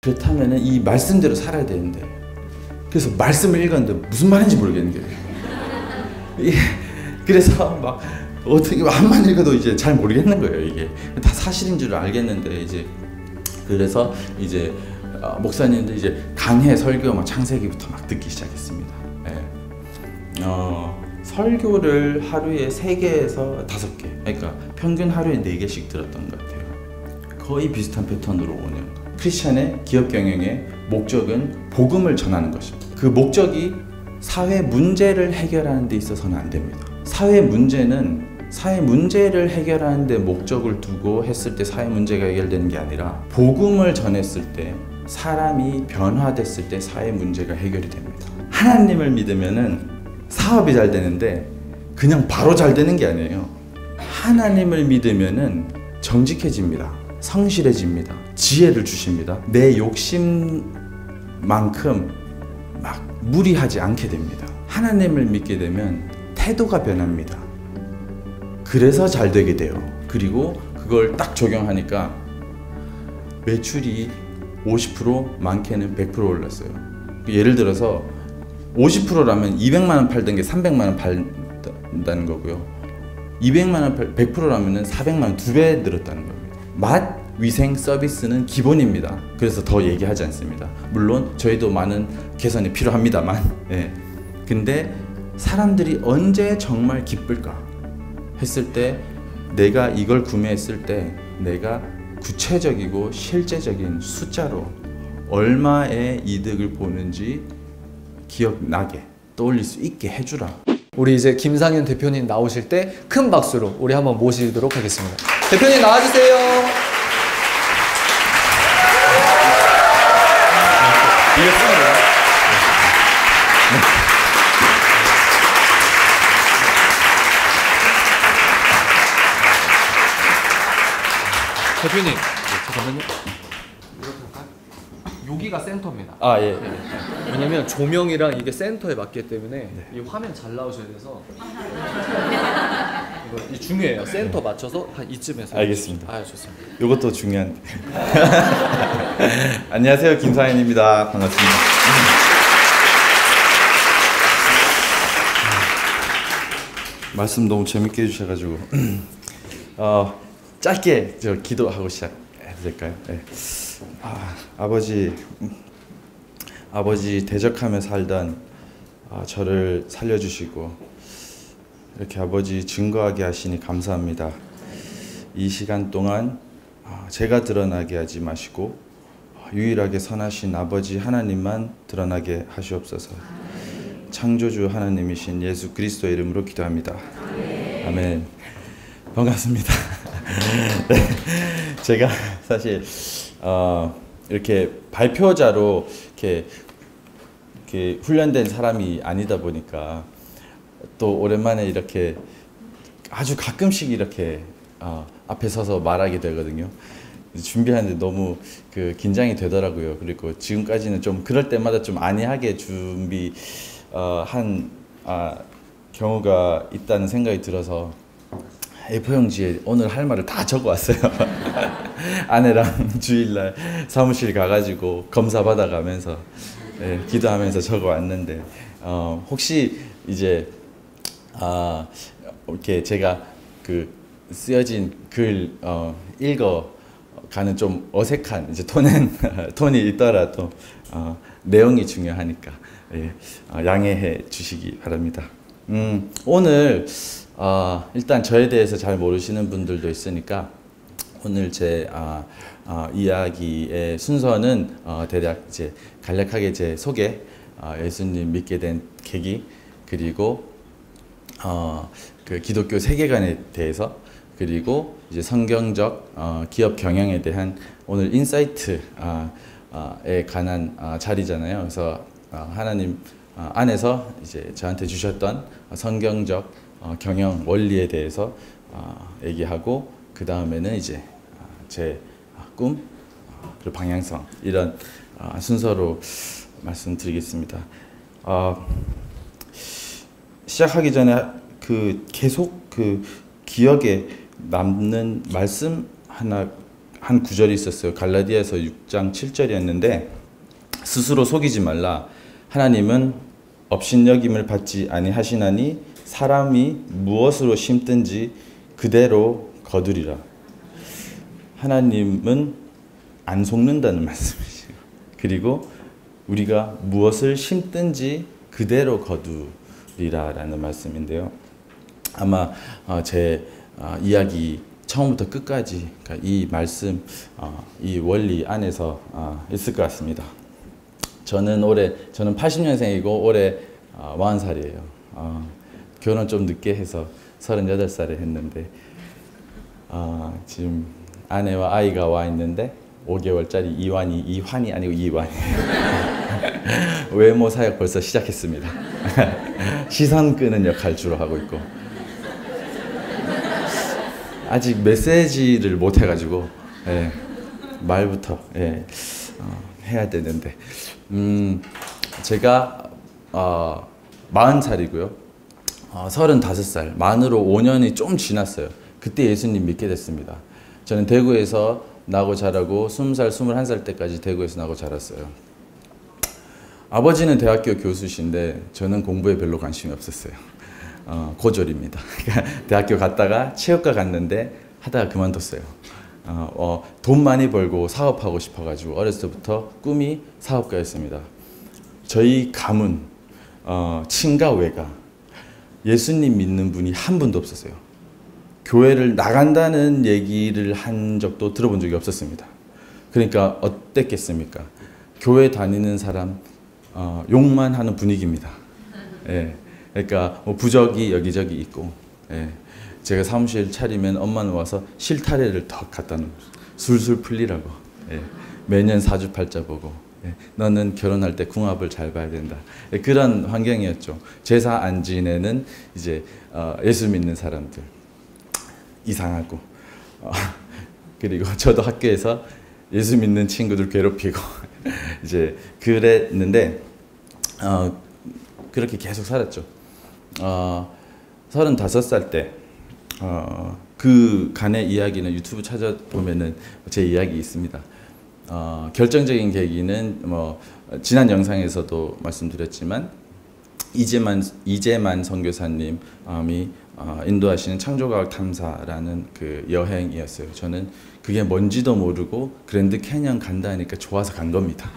그렇다면 이 말씀대로 살아야 되는데, 그래서 말씀을 읽었는데 무슨 말인지 모르겠는 거예요. 그래서 막 어떻게 한만 읽어도 이제 잘 모르겠는 거예요. 이게 다 사실인 줄 알겠는데, 이제 그래서 이제 목사님들 이제 강해 설교 막 창세기부터 막 듣기 시작했습니다. 설교를 하루에 3개에서 5개, 그러니까 평균 하루에 4개씩 들었던 것 같아요. 거의 비슷한 패턴으로 오네요. 크리스찬의 기업 경영의 목적은 복음을 전하는 것입니다. 그 목적이 사회 문제를 해결하는 데 있어서는 안 됩니다. 사회 문제를 해결하는 데 목적을 두고 했을 때 사회 문제가 해결되는 게 아니라, 복음을 전했을 때, 사람이 변화됐을 때 사회 문제가 해결이 됩니다. 하나님을 믿으면은 사업이 잘 되는데 그냥 바로 잘 되는 게 아니에요. 하나님을 믿으면은 정직해집니다. 성실해집니다. 지혜를 주십니다. 내 욕심만큼 막 무리하지 않게 됩니다. 하나님을 믿게 되면 태도가 변합니다. 그래서 잘 되게 돼요. 그리고 그걸 딱 적용하니까 매출이 50%, 많게는 100% 올랐어요. 예를 들어서 50%라면 200만 원 팔던 게 300만 원 팔다는 거고요. 200만 원 100%라면 400만 원 2배 늘었다는 겁니다. 맛, 위생, 서비스는 기본입니다. 그래서 더 얘기하지 않습니다. 물론 저희도 많은 개선이 필요합니다만, 근데 사람들이 언제 정말 기쁠까 했을 때, 내가 이걸 구매했을 때 내가 구체적이고 실제적인 숫자로 얼마의 이득을 보는지 기억나게 떠올릴 수 있게 해주라. 우리 이제 김상현 대표님 나오실 때 큰 박수로 우리 한번 모시도록 하겠습니다. 대표님 나와주세요. 대표님, 잠깐만요. 여기가 센터입니다. 아, 예. 왜냐면 조명이랑 이게 센터에 맞기 때문에 이 화면 잘 나오셔야 돼서 이거 중요해요. 센터 맞춰서 한 이쯤에서. 알겠습니다. 아, 좋습니다. 이것도 중요한데. 안녕하세요, 김상현입니다. 반갑습니다. 말씀 너무 재밌게 해주셔가지고 짧게 저 기도하고 시작해도 될까요? 네. 아버지 대적하며 살던 저를 살려주시고 이렇게 아버지 증거하게 하시니 감사합니다. 이 시간 동안 제가 드러나게 하지 마시고 유일하게 선하신 아버지 하나님만 드러나게 하시옵소서. 창조주 하나님이신 예수 그리스도의 이름으로 기도합니다. 아멘. 반갑습니다. 네, 제가 사실 이렇게 발표자로 이렇게 훈련된 사람이 아니다 보니까 또 오랜만에 이렇게 아주 가끔씩 이렇게 앞에 서서 말하게 되거든요. 준비하는데 너무 긴장이 되더라고요. 그리고 지금까지는 좀 그럴 때마다 좀 안이하게 준비한 경우가 있다는 생각이 들어서 A4용지에 오늘 할 말을 다 적어왔어요. 아내랑 주일날 사무실 가가지고 검사 받아가면서 기도하면서 적어왔는데 혹시 이제 이렇게 제가 쓰여진 글 읽어가는 좀 어색한 이제 톤이 있더라도 내용이 중요하니까 양해해 주시기 바랍니다. 오늘 일단 저에 대해서 잘 모르시는 분들도 있으니까 오늘 제 이야기의 순서는 대략 이제 간략하게 제 소개, 예수님 믿게 된 계기, 그리고 기독교 세계관에 대해서, 그리고 이제 성경적 기업 경영에 대한 오늘 인사이트에 관한 자리잖아요. 그래서 하나님 안에서 이제 저한테 주셨던 성경적 경영 원리에 대해서 얘기하고, 그 다음에는 이제 제 꿈 그리고 방향성, 이런 순서로 말씀드리겠습니다. 시작하기 전에 계속 기억에 남는 말씀 한 구절이 있었어요. 갈라디아서 6장 7절이었는데 스스로 속이지 말라. 하나님은 업신여김을 받지 아니하시나니 사람이 무엇으로 심든지 그대로 거두리라. 하나님은 안 속는다는 말씀이시죠. 그리고 우리가 무엇을 심든지 그대로 거두리라라는 말씀인데요. 아마 제 이야기 처음부터 끝까지 이 말씀, 이 원리 안에서 있을 것 같습니다. 저는 80년생이고 올해 40살이에요. 결혼 좀 늦게 해서 38살에 했는데 지금 아내와 아이가 와 있는데 5개월짜리 이환이 아니고 이완이. 외모 사역 벌써 시작했습니다. 시선 끄는 역할 주로 하고 있고 아직 메시지를 못 해가지고 말부터 해야 되는데 제가 40살이고요. 35살 만으로 5년이 좀 지났어요. 그때 예수님 믿게 됐습니다. 저는 대구에서 나고 자라고 20살, 21살 때까지 대구에서 나고 자랐어요. 아버지는 대학교 교수신데 저는 공부에 별로 관심이 없었어요. 고졸입니다. 대학교 갔다가 체육과 갔는데 하다가 그만뒀어요. 돈 많이 벌고 사업하고 싶어가지고 어렸을 때부터 꿈이 사업가였습니다. 저희 가문 친가 외가 예수님 믿는 분이 한 분도 없었어요. 교회를 나간다는 얘기를 한 적도 들어본 적이 없었습니다. 그러니까 어땠겠습니까? 교회 다니는 사람 욕만 하는 분위기입니다. 그러니까 뭐 부적이 여기저기 있고 제가 사무실 차리면 엄마는 와서 실타래를 더 갖다 놓고 술술 풀리라고 매년 사주팔자 보고 너는 결혼할 때 궁합을 잘 봐야 된다. 그런 환경이었죠. 제사 안 지내는 이제 예수 믿는 사람들 이상하고 그리고 저도 학교에서 예수 믿는 친구들 괴롭히고 이제 그랬는데 그렇게 계속 살았죠. 35살 때 그 간의 이야기는 유튜브 찾아보면은 제 이야기 있습니다. 결정적인 계기는 뭐 지난 영상에서도 말씀드렸지만 이재만 선교사님이 인도하시는 창조과학 탐사라는 그 여행이었어요. 저는 그게 뭔지도 모르고 그랜드 캐년 간다 하니까 좋아서 간 겁니다.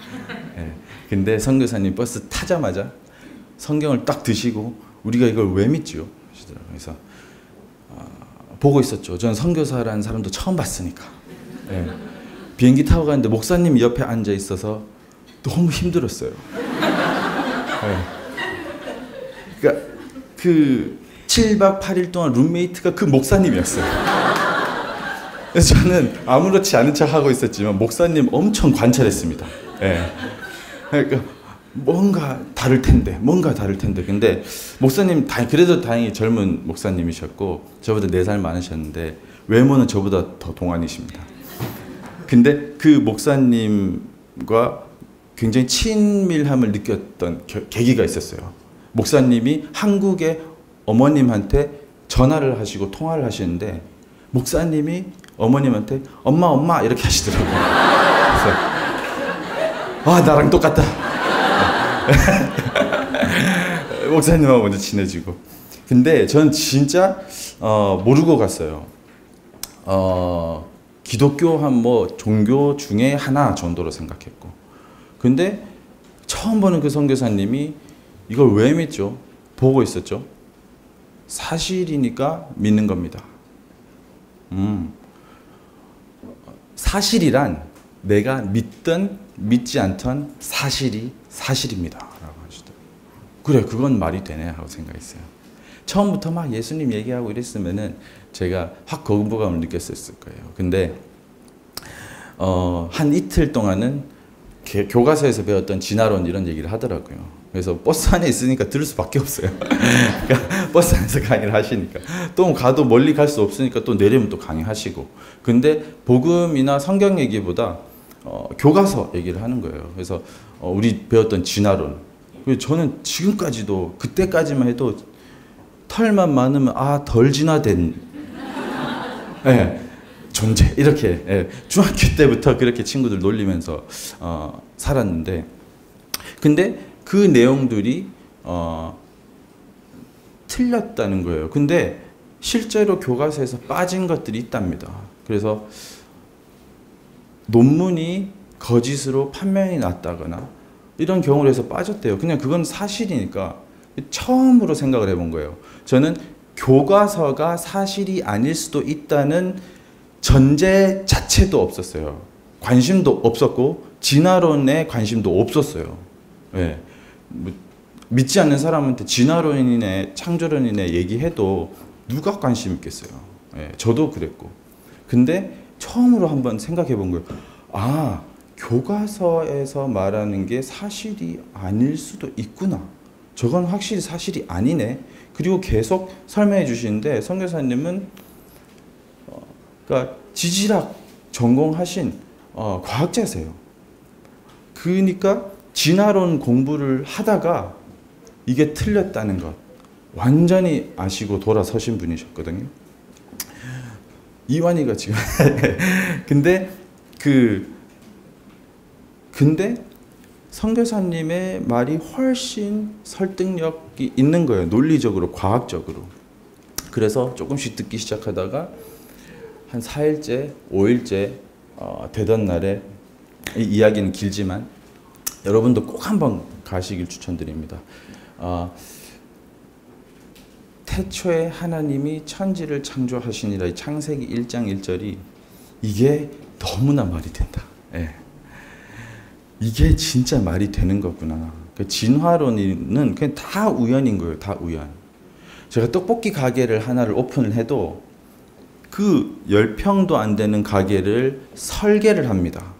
근데 선교사님 버스 타자마자 성경을 딱 드시고 우리가 이걸 왜 믿지요? 그래서 보고 있었죠. 저는 선교사라는 사람도 처음 봤으니까. 비행기 타고 가는데 목사님이 옆에 앉아 있어서 너무 힘들었어요. 그러니까 그 7박 8일 동안 룸메이트가 그 목사님이었어요. 그래서 저는 아무렇지 않은 척 하고 있었지만 목사님 엄청 관찰했습니다. 그러니까 뭔가 다를 텐데. 근데 목사님 그래도 다행히 젊은 목사님이셨고 저보다 4살 많으셨는데 외모는 저보다 더 동안이십니다. 근데 그 목사님과 굉장히 친밀함을 느꼈던 계기가 있었어요. 목사님이 한국의 어머님한테 전화를 하시고 통화를 하시는데 목사님이 어머님한테 엄마 이렇게 하시더라고요. 그래서 나랑 똑같다. 목사님하고 먼저 친해지고. 근데 전 진짜 모르고 갔어요. 기독교 종교 중에 하나 정도로 생각했고. 근데 처음 보는 그 선교사님이 이걸 왜 믿죠? 보고 있었죠. 사실이니까 믿는 겁니다. 사실이란 내가 믿든 믿지 않던 사실이 사실입니다. 라고 하시더라고요. 그래, 그건 말이 되네 하고 생각했어요. 처음부터 막 예수님 얘기하고 이랬으면은 제가 확 거부감을 느꼈을 거예요. 근데 한 이틀 동안은 교과서에서 배웠던 진화론 이런 얘기를 하더라고요. 그래서 버스 안에 있으니까 들을 수밖에 없어요. 그러니까 버스 안에서 강의를 하시니까 또 가도 멀리 갈 수 없으니까 또 내리면 또 강의하시고. 근데 복음이나 성경 얘기보다 교과서 얘기를 하는 거예요. 그래서 우리 배웠던 진화론. 그리고 저는 지금까지도 그때까지만 해도 털만 많으면 덜 진화된. 존재 이렇게 중학교 때부터 그렇게 친구들 놀리면서 살았는데 근데 그 내용들이 틀렸다는 거예요. 근데 실제로 교과서에서 빠진 것들이 있답니다. 그래서 논문이 거짓으로 판명이 났다거나 이런 경우로 해서 빠졌대요. 그냥 그건 사실이니까 처음으로 생각을 해본 거예요. 저는 교과서가 사실이 아닐 수도 있다는 전제 자체도 없었어요. 관심도 없었고 진화론에 관심도 없었어요. 예. 뭐, 믿지 않는 사람한테 진화론이네 창조론이네 얘기해도 누가 관심 있겠어요. 예. 저도 그랬고. 근데 처음으로 한번 생각해 본 거예요. 아, 교과서에서 말하는 게 사실이 아닐 수도 있구나. 저건 확실히 사실이 아니네. 그리고 계속 설명해 주시는데 선교사님은 그러니까 지질학 전공하신 과학자세요. 그러니까 진화론 공부를 하다가 이게 틀렸다는 것 완전히 아시고 돌아서신 분이셨거든요. 이완이가 지금 근데 선교사님의 말이 훨씬 설득력이 있는 거예요. 논리적으로, 과학적으로. 그래서 조금씩 듣기 시작하다가 한 4일째, 5일째 되던 날에 이 이야기는 길지만 여러분도 꼭 한번 가시길 추천드립니다. 태초에 하나님이 천지를 창조하시니라 이 창세기 1장 1절이 이게 너무나 말이 된다. 예. 이게 진짜 말이 되는 거구나. 진화론은 그냥 다 우연인 거예요. 다 우연. 제가 떡볶이 가게를 하나를 오픈을 해도 그 10평도 안 되는 가게를 설계를 합니다.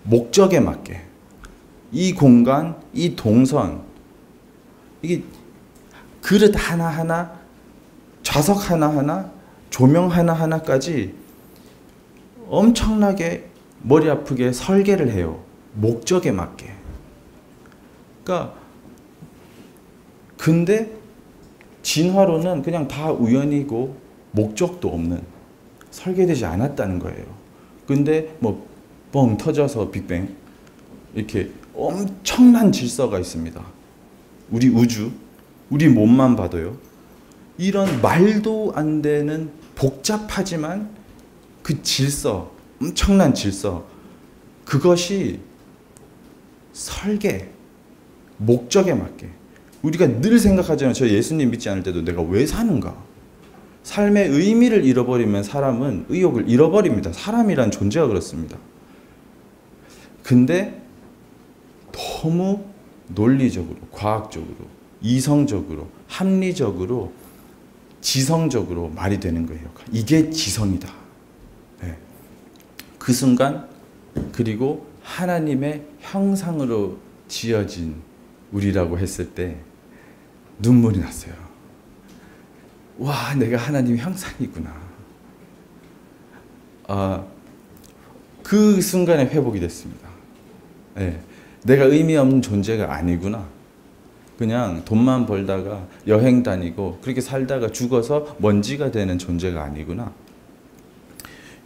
목적에 맞게. 이 공간, 이 동선, 이게 그릇 하나하나, 좌석 하나하나, 조명 하나하나까지 엄청나게 머리 아프게 설계를 해요. 목적에 맞게. 그러니까 근데 진화론은 그냥 다 우연이고 목적도 없는 설계되지 않았다는 거예요. 근데 뭐 뻥 터져서 빅뱅 이렇게 엄청난 질서가 있습니다. 우리 우주, 우리 몸만 봐도요. 이런 말도 안 되는 복잡하지만 그 질서, 엄청난 질서, 그것이 설계, 목적에 맞게. 우리가 늘 생각하잖아요. 저 예수님 믿지 않을 때도 내가 왜 사는가? 삶의 의미를 잃어버리면 사람은 의욕을 잃어버립니다. 사람이란 존재가 그렇습니다. 근데 너무 논리적으로, 과학적으로, 이성적으로, 합리적으로, 지성적으로 말이 되는 거예요. 이게 지성이다. 네. 그 순간 그리고 하나님의 형상으로 지어진 우리라고 했을 때 눈물이 났어요. 와, 내가 하나님 형상이구나. 그 순간에 회복이 됐습니다. 네. 내가 의미 없는 존재가 아니구나. 그냥 돈만 벌다가 여행 다니고 그렇게 살다가 죽어서 먼지가 되는 존재가 아니구나.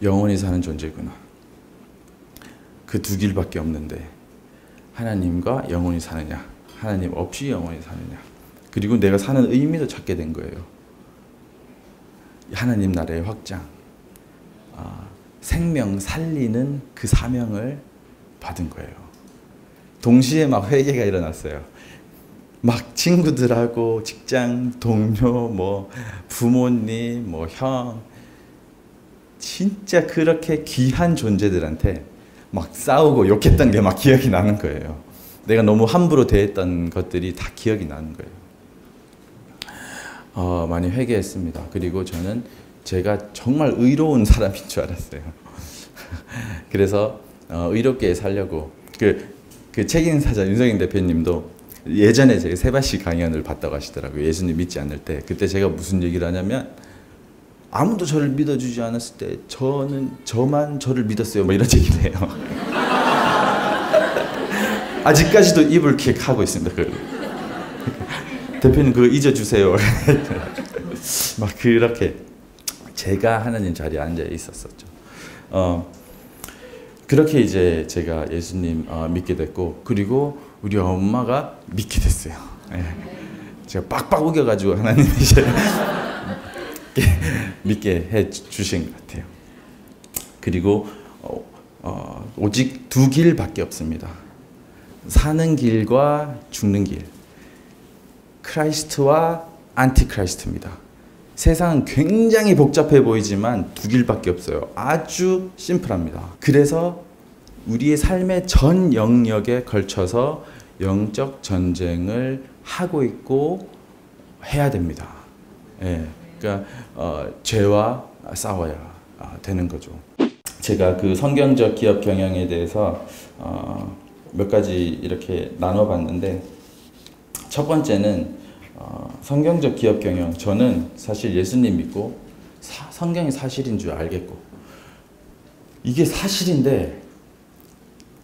영원히 사는 존재구나. 그 두 길밖에 없는데 하나님과 영원히 사느냐, 하나님 없이 영원히 사느냐. 그리고 내가 사는 의미도 찾게 된 거예요. 하나님 나라의 확장, 생명 살리는 그 사명을 받은 거예요. 동시에 막 회개가 일어났어요. 막 친구들하고 직장 동료, 뭐 부모님, 뭐 형, 진짜 그렇게 귀한 존재들한테 막 싸우고 욕했던 게 막 기억이 나는 거예요. 내가 너무 함부로 대했던 것들이 다 기억이 나는 거예요. 많이 회개했습니다. 그리고 저는 제가 정말 의로운 사람인 줄 알았어요. 그래서 의롭게 살려고 그 책임사자 윤석인 대표님도 예전에 제가 세바시 강연을 봤다고 하시더라고요. 예수님 믿지 않을 때. 그때 제가 무슨 얘기를 하냐면 아무도 저를 믿어주지 않았을 때 저만 저를 믿었어요. 뭐 이런 얘기를 해요. 아직까지도 입을 킥 하고 있습니다. 대표님 그거 잊어주세요. 막 그렇게 제가 하나님 자리에 앉아 있었었죠. 그렇게 이제 제가 예수님 믿게 됐고, 그리고 우리 엄마가 믿게 됐어요. 예. 제가 빡빡 우겨가지고 하나님 이제 믿게 해 주신 것 같아요. 그리고 오직 두 길밖에 없습니다. 사는 길과 죽는 길. 크라이스트와 안티크라이스트입니다. 세상은 굉장히 복잡해 보이지만 두 길밖에 없어요. 아주 심플합니다. 그래서 우리의 삶의 전 영역에 걸쳐서 영적 전쟁을 하고 있고 해야 됩니다. 예, 그러니까 죄와 싸워야 되는 거죠. 제가 그 성경적 기업 경영에 대해서 몇 가지 이렇게 나눠봤는데, 첫 번째는 성경적 기업 경영. 저는 사실 예수님 믿고 성경이 사실인 줄 알겠고, 이게 사실인데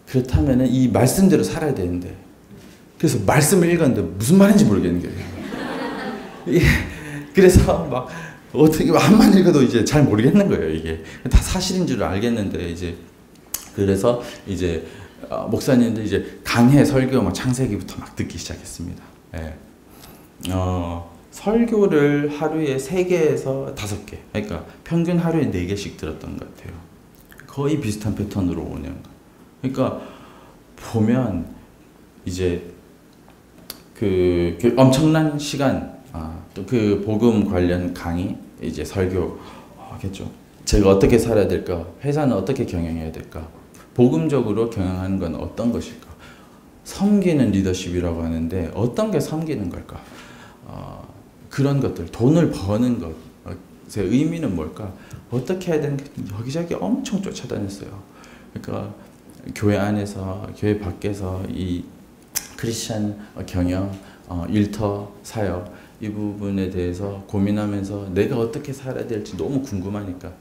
그렇다면 이 말씀대로 살아야 되는데, 그래서 말씀을 읽었는데 무슨 말인지 모르겠는 거예요. 그래서 막 어떻게 한만 읽어도 이제 잘 모르겠는 거예요. 이게 다 사실인 줄 알겠는데, 이제 그래서 이제 목사님들 이제 강해 설교 막 창세기부터 막 듣기 시작했습니다. 예. 설교를 하루에 3개에서 5개, 그러니까 평균 하루에 4개씩 들었던 것 같아요. 거의 비슷한 패턴으로 오는 거. 그러니까 보면 이제 그 엄청난 시간, 또 그 복음 관련 강의, 이제 설교 하겠죠. 제가 어떻게 살아야 될까? 회사는 어떻게 경영해야 될까? 복음적으로 경영하는 건 어떤 것일까? 섬기는 리더십이라고 하는데 어떤 게 섬기는 걸까? 그런 것들, 돈을 버는 것의 의미는 뭘까? 어떻게 해야 되는지 여기저기 엄청 쫓아다녔어요. 그러니까 교회 안에서, 교회 밖에서 이 크리스찬 경영, 일터, 사역, 이 부분에 대해서 고민하면서 내가 어떻게 살아야 될지 너무 궁금하니까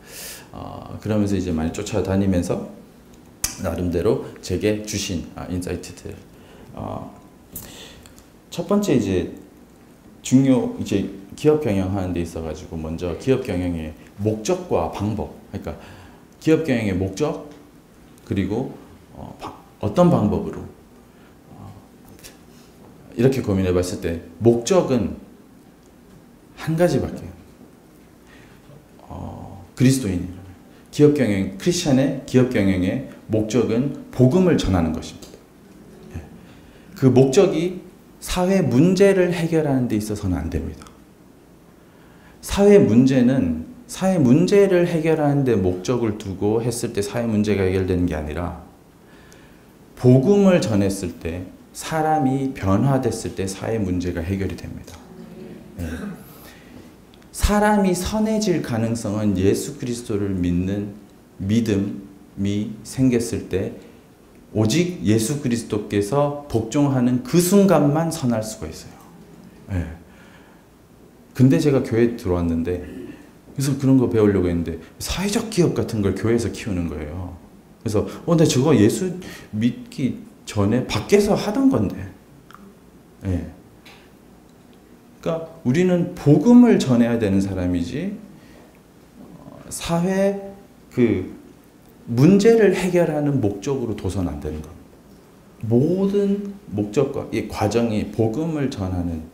그러면서 이제 많이 쫓아다니면서 나름대로 제게 주신 인사이트들. 첫 번째 이제 이제 기업 경영하는 데 있어가지고 먼저 기업 경영의 목적과 방법, 그러니까 기업 경영의 목적, 그리고 어떤 방법으로 이렇게 고민해 봤을 때 목적은 한 가지밖에. 그리스도인 기업 경영, 크리스찬의 기업 경영의 목적은 복음을 전하는 것입니다. 그 목적이 사회 문제를 해결하는 데 있어서는 안 됩니다. 사회 문제는 사회 문제를 해결하는 데 목적을 두고 했을 때 사회 문제가 해결되는 게 아니라, 복음을 전했을 때, 사람이 변화됐을 때 사회 문제가 해결이 됩니다. 네. 사람이 선해질 가능성은 예수 그리스도를 믿는 믿음이 생겼을 때 오직 예수 그리스도께서 복종하는 그 순간만 선할 수가 있어요. 네. 근데 제가 교회에 들어왔는데, 그래서 그런 거 배우려고 했는데 사회적 기업 같은 걸 교회에서 키우는 거예요. 그래서 근데 저거 예수 믿기 전에 밖에서 하던 건데. 네. 그러니까 우리는 복음을 전해야 되는 사람이지 사회 그 문제를 해결하는 목적으로 둬선 안 되는 겁니다. 모든 목적과 이 과정이 복음을 전하는,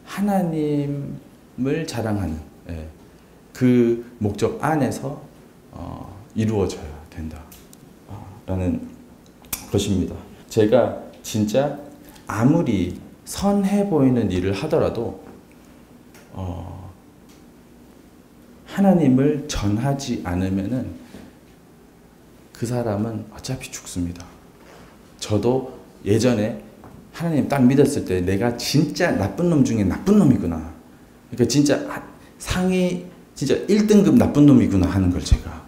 하나님을 자랑하는 그 목적 안에서 이루어져야 된다라는 것입니다. 제가 진짜 아무리 선해 보이는 일을 하더라도 하나님을 전하지 않으면은 그 사람은 어차피 죽습니다. 저도 예전에 하나님 딱 믿었을 때 내가 진짜 나쁜 놈 중에 나쁜 놈이구나. 그러니까 진짜 상위 진짜 1등급 나쁜 놈이구나 하는 걸 제가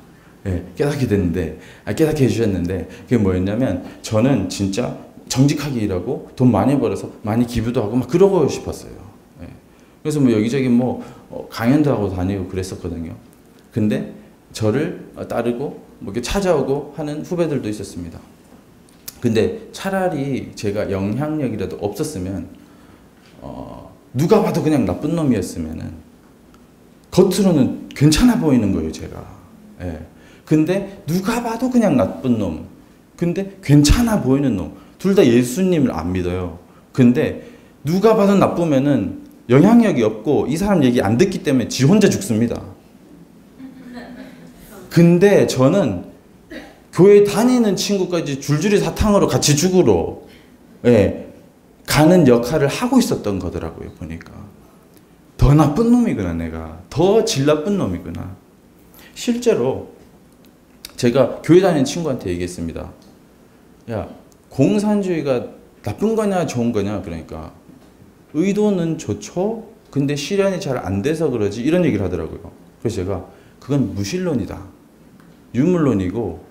깨닫게 됐는데, 깨닫게 해주셨는데, 그게 뭐였냐면 저는 진짜 정직하게 일하고 돈 많이 벌어서 많이 기부도 하고 막 그러고 싶었어요. 그래서 뭐 여기저기 뭐 강연도 하고 다니고 그랬었거든요. 근데 저를 따르고 뭐 이렇게 찾아오고 하는 후배들도 있었습니다. 근데 차라리 제가 영향력이라도 없었으면 누가 봐도 그냥 나쁜 놈이었으면은 겉으로는 괜찮아 보이는 거예요, 제가. 근데 누가 봐도 그냥 나쁜 놈. 근데 괜찮아 보이는 놈. 둘 다 예수님을 안 믿어요. 근데 누가 봐도 나쁘면은 영향력이 없고 이 사람 얘기 안 듣기 때문에 지 혼자 죽습니다. 근데 저는 교회 다니는 친구까지 줄줄이 사탕으로 같이 죽으러 가는 역할을 하고 있었던 거더라고요. 보니까 더 나쁜 놈이구나, 내가 더 질 나쁜 놈이구나. 실제로 제가 교회 다니는 친구한테 얘기했습니다. 야, 공산주의가 나쁜 거냐 좋은 거냐. 그러니까 의도는 좋죠. 근데 실현이 잘 안 돼서 그러지, 이런 얘기를 하더라고요. 그래서 제가 그건 무신론이다, 유물론이고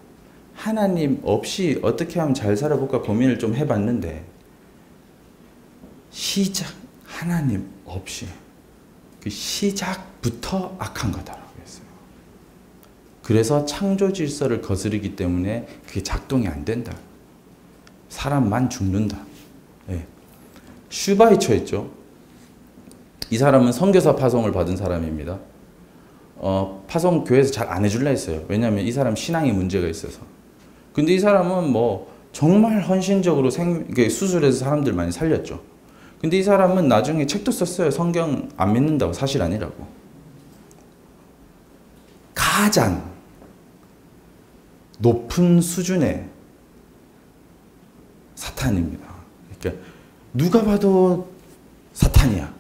하나님 없이 어떻게 하면 잘 살아볼까 고민을 좀 해봤는데 시작 하나님 없이 그 시작부터 악한 거다라고 했어요. 그래서 창조 질서를 거스르기 때문에 그게 작동이 안 된다. 사람만 죽는다. 슈바이처 있죠. 이 사람은 선교사 파송을 받은 사람입니다. 파송 교회에서 잘 안 해줄라 했어요. 왜냐하면 이 사람 신앙에 문제가 있어서. 근데 이 사람은 뭐 정말 헌신적으로 수술해서 사람들 많이 살렸죠. 근데 이 사람은 나중에 책도 썼어요. 성경 안 믿는다고, 사실 아니라고. 가장 높은 수준의 사탄입니다. 그러니까 누가 봐도 사탄이야.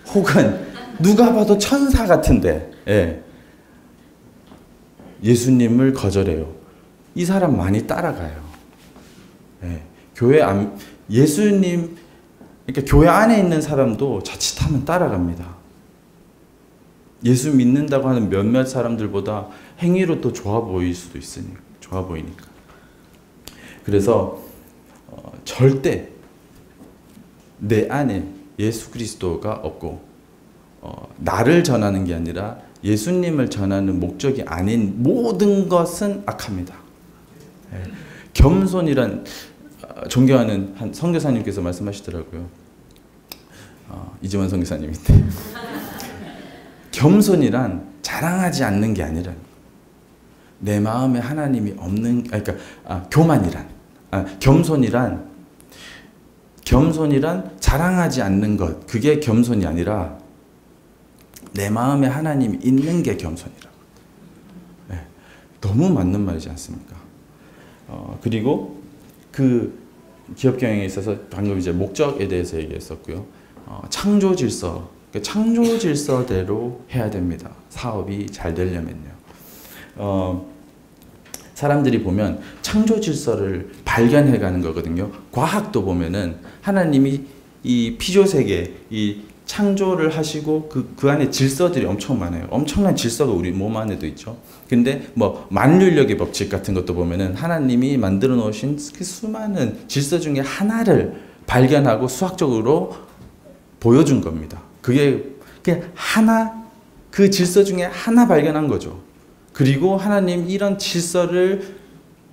혹은 누가 봐도 천사 같은데 예수님을 거절해요. 이 사람 많이 따라가요. 교회 예수님, 그러니까 교회 안에 있는 사람도 자칫하면 따라갑니다. 예수 믿는다고 하는 몇몇 사람들보다 행위로 또 좋아 보일 수도 있으니까, 좋아 보이니까. 그래서 절대 내 안에 예수 그리스도가 없고 나를 전하는 게 아니라 예수님을 전하는 목적이 아닌 모든 것은 악합니다. 겸손이란, 존경하는 한 선교사님께서 말씀하시더라고요. 이지원 선교사님인데 겸손이란 자랑하지 않는 게 아니라 내 마음에 하나님이 없는, 그러니까 겸손이란 자랑하지 않는 것, 그게 겸손이 아니라 내 마음에 하나님이 있는 게 겸손이라고. 너무 맞는 말이지 않습니까? 그리고 그 기업 경영에 있어서 방금 이제 목적에 대해서 얘기했었고요. 창조 질서, 그러니까 창조 질서대로 해야 됩니다. 사업이 잘 되려면요. 사람들이 보면 창조 질서를 발견해 가는 거거든요. 과학도 보면은 하나님이 이 피조세계, 이 창조를 하시고 그 안에 질서들이 엄청 많아요. 엄청난 질서가 우리 몸 안에도 있죠. 근데 뭐 만률력의 법칙 같은 것도 보면은 하나님이 만들어 놓으신 그 수많은 질서 중에 하나를 발견하고 수학적으로 보여준 겁니다. 그게 그냥 하나, 그 질서 중에 하나 발견한 거죠. 그리고 하나님 이런 질서를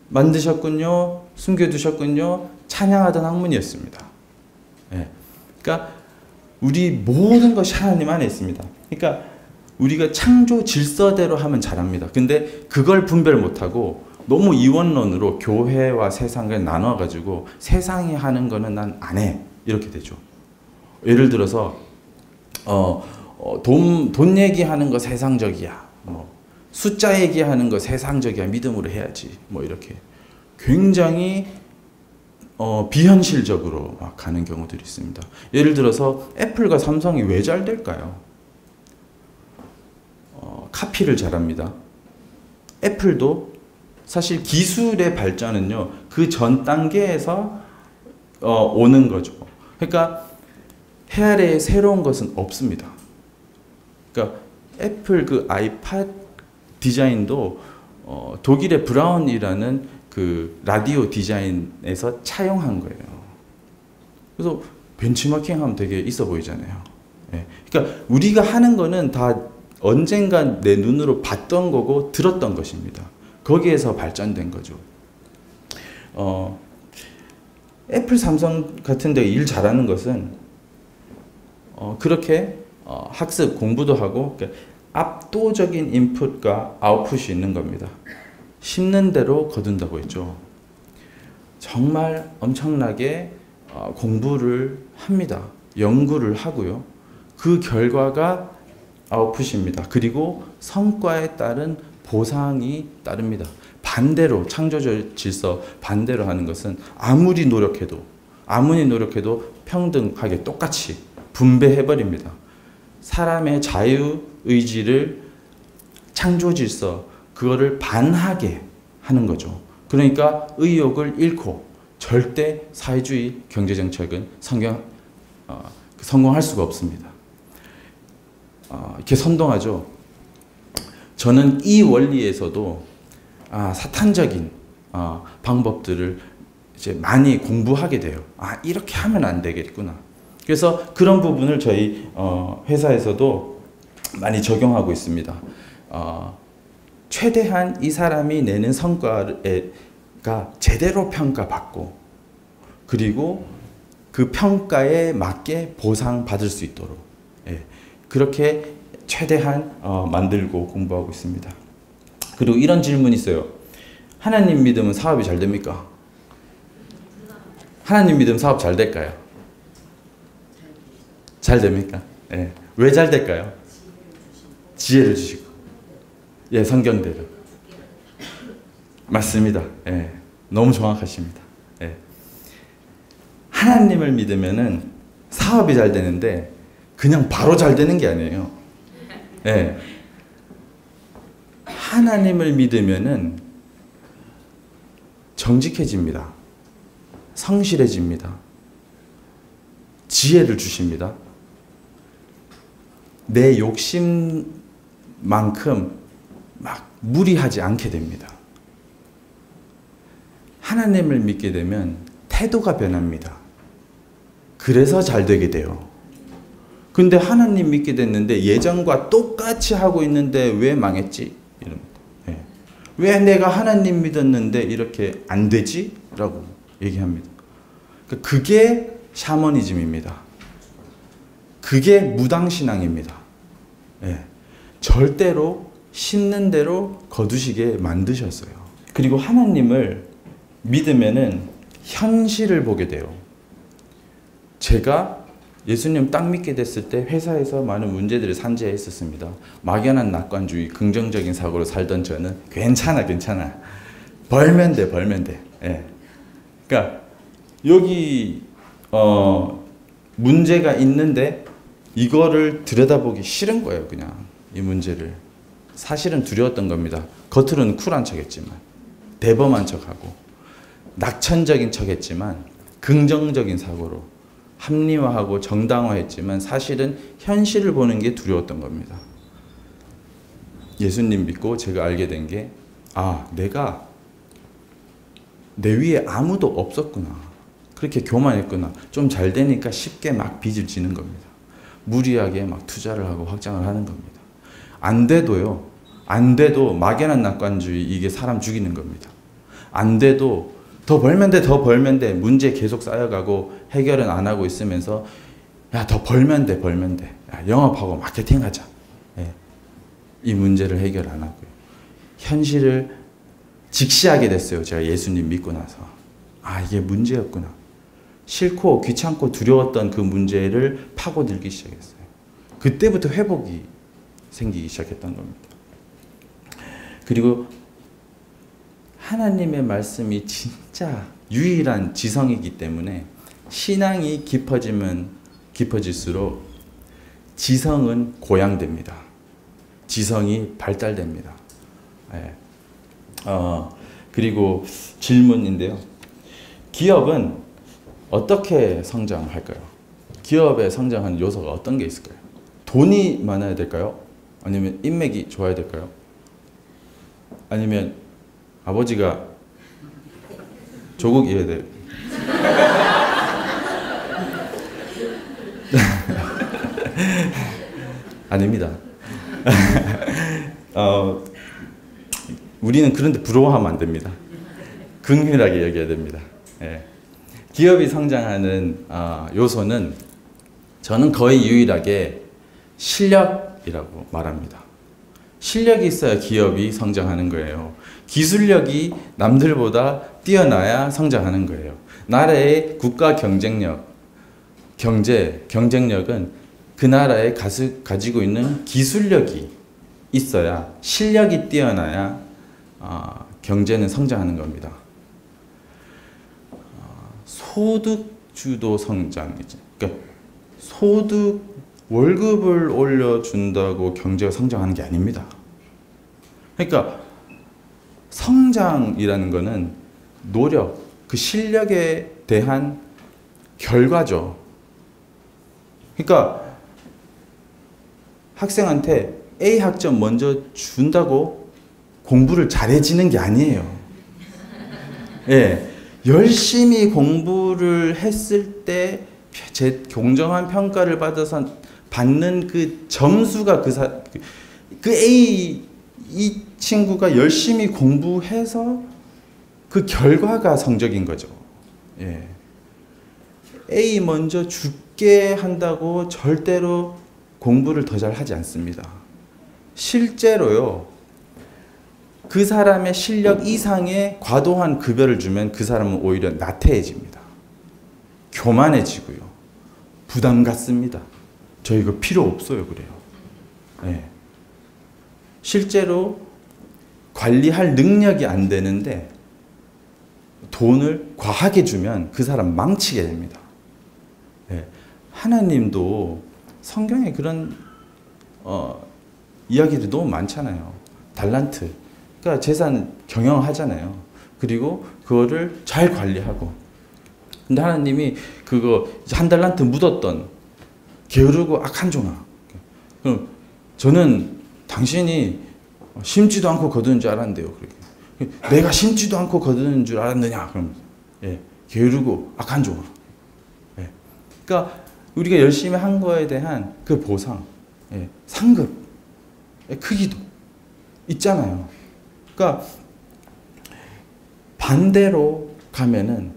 만드셨군요, 숨겨두셨군요, 찬양하던 학문이었습니다. 그러니까 우리 모든 것이 하나님 안에 있습니다. 그러니까 우리가 창조 질서대로 하면 잘합니다. 근데 그걸 분별 못하고 너무 이원론으로 교회와 세상을 나눠가지고 세상이 하는 거는 난 안 해, 이렇게 되죠. 예를 들어서 돈 얘기하는 거 세상적이야, 뭐 숫자 얘기하는 거 세상적이야, 믿음으로 해야지, 뭐 이렇게 굉장히 비현실적으로 막 가는 경우들이 있습니다. 예를 들어서 애플과 삼성이 왜 잘 될까요? 카피를 잘합니다. 애플도 사실 기술의 발전은요, 그 전 단계에서 오는 거죠. 그러니까 해 아래에 새로운 것은 없습니다. 그러니까 애플 그 아이팟 디자인도 독일의 브라운이라는 그 라디오 디자인에서 차용한 거예요. 그래서 벤치마킹하면 되게 있어 보이잖아요. 그러니까 우리가 하는 거는 다 언젠가 내 눈으로 봤던 거고 들었던 것입니다. 거기에서 발전된 거죠. 애플, 삼성 같은 데 일 잘하는 것은 그렇게 학습, 공부도 하고, 그러니까 압도적인 인풋과 아웃풋이 있는 겁니다. 심는 대로 거둔다고 했죠. 정말 엄청나게 공부를 합니다. 연구를 하고요. 그 결과가 아웃풋입니다. 그리고 성과에 따른 보상이 따릅니다. 반대로 창조적 질서 반대로 하는 것은 아무리 노력해도 평등하게 똑같이 분배해버립니다. 사람의 자유의지를 창조 질서 그거를 반하게 하는 거죠. 그러니까 의욕을 잃고 절대 사회주의 경제정책은 성공할 수가 없습니다. 이렇게 선동하죠. 저는 이 원리에서도 사탄적인 방법들을 이제 많이 공부하게 돼요. 이렇게 하면 안 되겠구나. 그래서 그런 부분을 저희 회사에서도 많이 적용하고 있습니다. 최대한 이 사람이 내는 성과가 제대로 평가받고 그리고 그 평가에 맞게 보상받을 수 있도록 그렇게 최대한 만들고 공부하고 있습니다. 그리고 이런 질문이 있어요. 하나님 믿으면 사업이 잘 됩니까? 하나님 믿으면 사업 잘 될까요? 잘 됩니까? 왜 잘 될까요? 지혜를 주시고 성경대로 맞습니다. 너무 정확하십니다. 하나님을 믿으면은 사업이 잘 되는데 그냥 바로 잘 되는 게 아니에요. 하나님을 믿으면은 정직해집니다. 성실해집니다. 지혜를 주십니다. 내 욕심만큼 막 무리하지 않게 됩니다. 하나님을 믿게 되면 태도가 변합니다. 그래서 잘 되게 돼요. 근데 하나님 믿게 됐는데 예전과 똑같이 하고 있는데 왜 망했지? 이럽니다. 왜 내가 하나님 믿었는데 이렇게 안 되지? 라고 얘기합니다. 그게 샤머니즘입니다. 그게 무당신앙입니다. 절대로 심는 대로 거두시게 만드셨어요. 그리고 하나님을 믿으면은 현실을 보게 돼요. 제가 예수님 딱 믿게 됐을 때 회사에서 많은 문제들을 산재했었습니다. 막연한 낙관주의, 긍정적인 사고로 살던 저는 괜찮아. 벌면 돼. 그러니까 여기 문제가 있는데 이거를 들여다보기 싫은 거예요. 그냥 이 문제를. 사실은 두려웠던 겁니다. 겉으로는 쿨한 척했지만 대범한 척하고 낙천적인 척했지만 긍정적인 사고로 합리화하고 정당화했지만 사실은 현실을 보는 게 두려웠던 겁니다. 예수님 믿고 제가 알게 된 게 내가 내 위에 아무도 없었구나. 그렇게 교만했구나. 좀 잘 되니까 쉽게 막 빚을 지는 겁니다. 무리하게 막 투자를 하고 확장을 하는 겁니다. 안 돼도 막연한 낙관주의 이게 사람 죽이는 겁니다. 안 돼도 더 벌면 돼. 문제 계속 쌓여가고 해결은 안 하고 있으면서 더 벌면 돼. 영업하고 마케팅하자. 이 문제를 해결 안 하고요. 현실을 직시하게 됐어요. 제가 예수님 믿고 나서. 이게 문제였구나. 싫고 귀찮고 두려웠던 그 문제를 파고들기 시작했어요. 그때부터 회복이 생기기 시작했던 겁니다. 그리고 하나님의 말씀이 진짜 유일한 지성이기 때문에 신앙이 깊어지면 깊어질수록 지성은 고양됩니다. 지성이 발달됩니다. 그리고 질문인데요. 기업은 어떻게 성장할까요? 기업에 성장하는 요소가 어떤 게 있을까요? 돈이 많아야 될까요? 아니면 인맥이 좋아야 될까요? 아니면 아버지가 조국이어야 돼요? 아닙니다. 우리는 그런데 부러워하면 안 됩니다. 긍휼하게 여겨야 됩니다. 기업이 성장하는 요소는 저는 거의 유일하게 실력이라고 말합니다. 실력이 있어야 기업이 성장하는 거예요. 기술력이 남들보다 뛰어나야 성장하는 거예요. 나라의 국가 경쟁력, 경쟁력은 그 나라에 가지고 있는 기술력이 있어야, 실력이 뛰어나야 경제는 성장하는 겁니다. 소득주도 성장이지. 그러니까 월급을 올려준다고 경제가 성장하는 게 아닙니다. 그러니까 성장이라는 거는 노력, 그 실력에 대한 결과죠. 그러니까 학생한테 A 학점 먼저 준다고 공부를 잘해지는 게 아니에요. 예, 열심히 공부를 했을 때 공정한 평가를 받는 그 점수가 이 친구가 열심히 공부해서 그 결과가 성적인 거죠. 예. A 먼저 죽게 한다고 절대로 공부를 더 잘하지 않습니다. 실제로요, 그 사람의 실력 이상의 과도한 급여를 주면 그 사람은 오히려 나태해집니다. 교만해지고요. 부담 갖습니다. 저 이거 필요 없어요, 그래요. 네. 실제로 관리할 능력이 안 되는데 돈을 과하게 주면 그 사람 망치게 됩니다. 네. 하나님도 성경에 그런 이야기들이 너무 많잖아요. 달란트. 그러니까 재산 경영하잖아요. 그리고 그거를 잘 관리하고. 근데 하나님이 그거 한 달란트 묻었던 게으르고 악한 종아. 그럼 저는 당신이 심지도 않고 거두는 줄 알았는데요. 내가 심지도 않고 거두는 줄 알았느냐? 그럼 예, 게으르고 악한 종아. 예. 그러니까 우리가 열심히 한 거에 대한 그 보상, 예, 상급의 크기도 있잖아요. 그러니까 반대로 가면은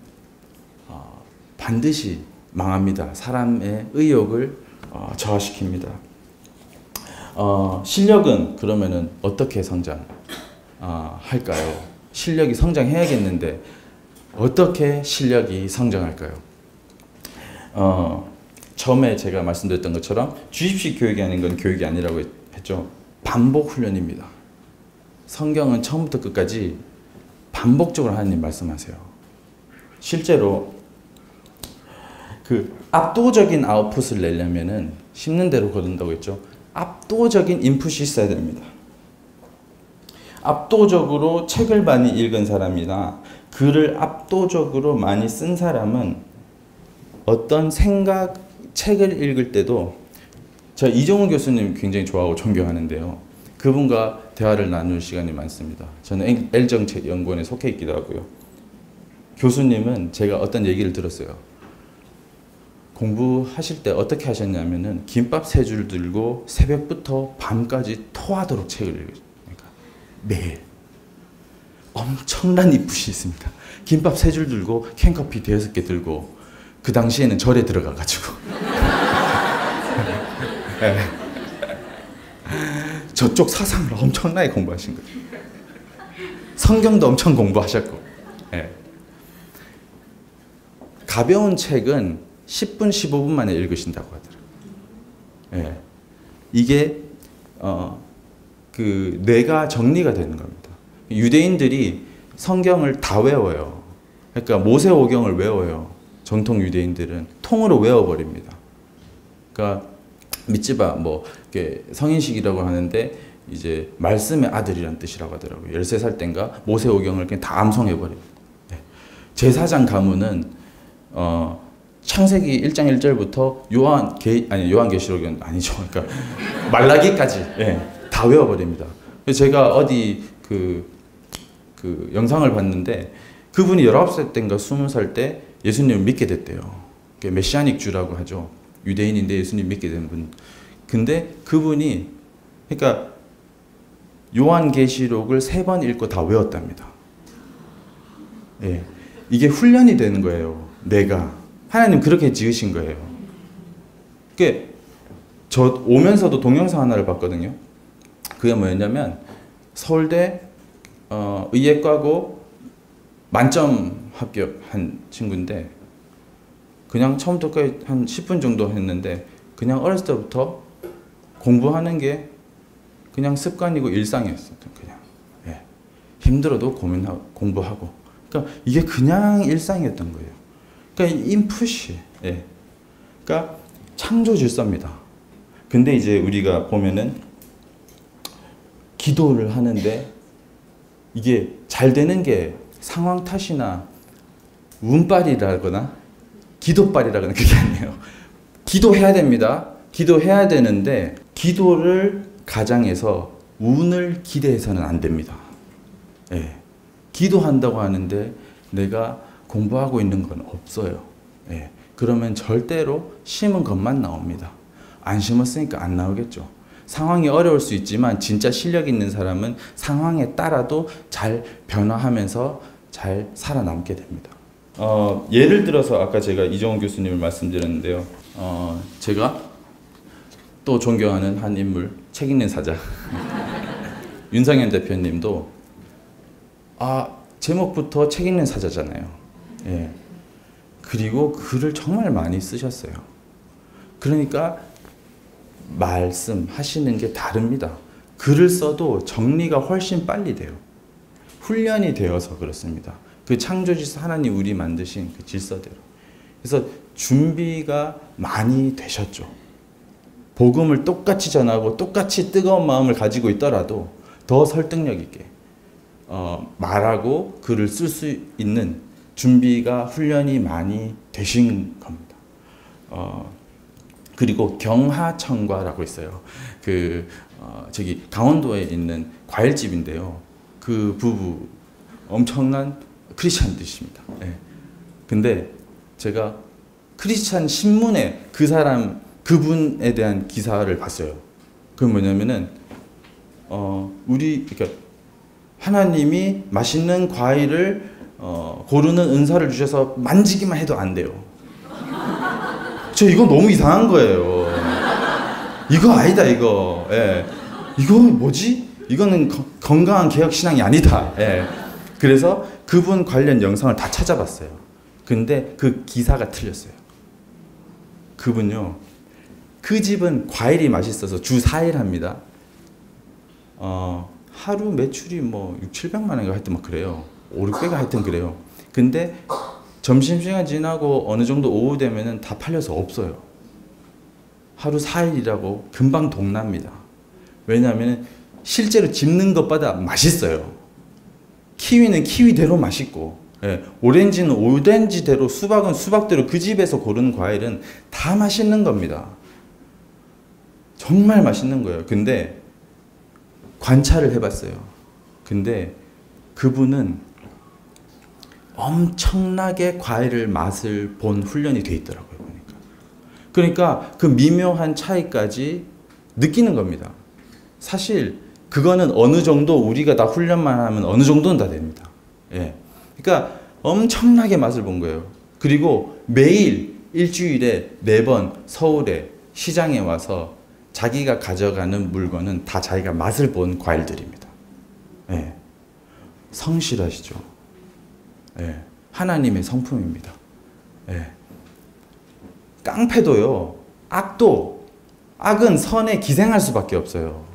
반드시 망합니다. 사람의 의욕을 저하시킵니다. 실력은 그러면은 어떻게 성장할까요? 실력이 성장해야겠는데 어떻게 실력이 성장할까요? 처음에 제가 말씀드렸던 것처럼 주입식 교육이 아닌 건 교육이 아니라고 했죠. 반복 훈련입니다. 성경은 처음부터 끝까지 반복적으로 하나님 말씀하세요. 실제로 그 압도적인 아웃풋을 내려면은 심는 대로 거둔다고 했죠. 압도적인 인풋이 있어야 됩니다. 압도적으로 책을 많이 읽은 사람이나 글을 압도적으로 많이 쓴 사람은 어떤 책을 읽을 때도, 제가 이종훈 교수님 굉장히 좋아하고 존경하는데요. 그분과 대화를 나눌 시간이 많습니다. 저는 L정책연구원에 속해 있기도 하고요. 교수님은 제가 어떤 얘기를 들었어요. 공부하실 때 어떻게 하셨냐면은 김밥 3줄 들고 새벽부터 밤까지 토하도록 책을 읽으셨어요. 그러니까 매일 엄청난 인풋이 있습니다. 김밥 3줄 들고 캔커피 5개 들고 그 당시에는 절에 들어가가지고 네. 저쪽 사상을 엄청나게 공부하신 거예요. 성경도 엄청 공부하셨고. 네. 가벼운 책은 10분, 15분 만에 읽으신다고 하더라고요. 네. 이게 그 뇌가 정리가 되는 겁니다. 유대인들이 성경을 다 외워요. 그러니까 모세오경을 외워요. 정통 유대인들은 통으로 외워버립니다. 그러니까 미츠바 뭐 성인식이라고 하는데 이제 말씀의 아들이란 뜻이라고 하더라고요. 13살 땐가 모세오경을 그냥 다 암송해버립니다. 네. 제사장 가문은 창세기 1장 1절부터 요한계시록은 아니죠. 그러니까 말라기까지 다 외워버립니다. 제가 어디 그 영상을 봤는데 그분이 19살 땐가 20살 때 예수님을 믿게 됐대요. 메시아닉 주라고 하죠. 유대인인데 예수님 믿게 된 분. 근데 그분이 그러니까 요한계시록을 3번 읽고 다 외웠답니다. 예, 이게 훈련이 되는 거예요. 내가 하나님 그렇게 지으신 거예요. 저 오면서도 동영상 하나를 봤거든요. 그게 뭐였냐면 서울대 의예과고 만점 합격한 친구인데 그냥 처음부터까지 한 10분 정도 했는데 그냥 어렸을 때부터 공부하는 게 그냥 습관이고 일상이었어요. 그냥 예. 힘들어도 고민하고 공부하고 그러니까 이게 그냥 일상이었던 거예요. 그러니까 인풋이 예. 그러니까 창조 질서입니다. 근데 이제 우리가 보면은 기도를 하는데 이게 잘 되는 게 상황 탓이나 운빨이라거나 기도빨이라거나 그게 아니에요. 기도해야 됩니다. 기도해야 되는데 기도를 가장해서 운을 기대해서는 안 됩니다. 예. 기도한다고 하는데 내가 공부하고 있는 건 없어요. 예. 그러면 절대로 심은 것만 나옵니다. 안 심었으니까 안 나오겠죠. 상황이 어려울 수 있지만 진짜 실력 있는 사람은 상황에 따라도 잘 변화하면서 잘 살아남게 됩니다. 예를 들어서 아까 제가 이정훈 교수님을 말씀드렸는데요. 제가 또 존경하는 한 인물, 책 읽는 사자 윤상현 대표님도 제목부터 책 읽는 사자잖아요. 예. 그리고 글을 정말 많이 쓰셨어요. 그러니까 말씀하시는 게 다릅니다. 글을 써도 정리가 훨씬 빨리 돼요. 훈련이 되어서 그렇습니다. 그 창조질서 하나님 우리 만드신 그 질서대로. 그래서 준비가 많이 되셨죠. 복음을 똑같이 전하고 똑같이 뜨거운 마음을 가지고 있더라도 더 설득력 있게 말하고 글을 쓸 수 있는 준비가 훈련이 많이 되신 겁니다. 그리고 경하청과라고 있어요. 저기 강원도에 있는 과일집인데요. 그 부부 엄청난 크리스찬들이십니다. 예. 근데 제가 크리스찬 신문에 그분에 대한 기사를 봤어요. 그건 뭐냐면은 그러니까 하나님이 맛있는 과일을 고르는 은사를 주셔서 만지기만 해도 안 돼요. 이거 너무 이상한 거예요. 이거 아니다 이거. 예. 이거 뭐지? 이거는 건강한 개혁 신앙이 아니다. 예. 그래서 그분 관련 영상을 다 찾아봤어요. 근데 그 기사가 틀렸어요. 그분요. 그 집은 과일이 맛있어서 주 4일 합니다. 하루 매출이 뭐 600~700만 원인가 하여튼 막 그래요. 500~600가 하여튼 그래요. 근데 점심시간 지나고 어느 정도 오후 되면은 다 팔려서 없어요. 하루 4일이라고 금방 동납니다. 왜냐하면 실제로 집는 것보다 맛있어요. 키위는 키위대로 맛있고, 예, 오렌지는 오렌지대로, 수박은 수박대로 그 집에서 고르는 과일은 다 맛있는 겁니다. 정말 맛있는 거예요. 근데 관찰을 해봤어요. 근데 그분은 엄청나게 과일을 맛을 본 훈련이 돼 있더라고요. 그러니까 그 미묘한 차이까지 느끼는 겁니다. 사실 그거는 어느 정도 우리가 다 훈련만 하면 어느 정도는 다 됩니다. 예. 그러니까 엄청나게 맛을 본 거예요. 그리고 매일 일주일에 4번 서울에 시장에 와서 자기가 가져가는 물건은 다 자기가 맛을 본 과일들입니다. 예. 성실하시죠. 예. 하나님의 성품입니다. 예. 깡패도요, 악은 선에 기생할 수밖에 없어요.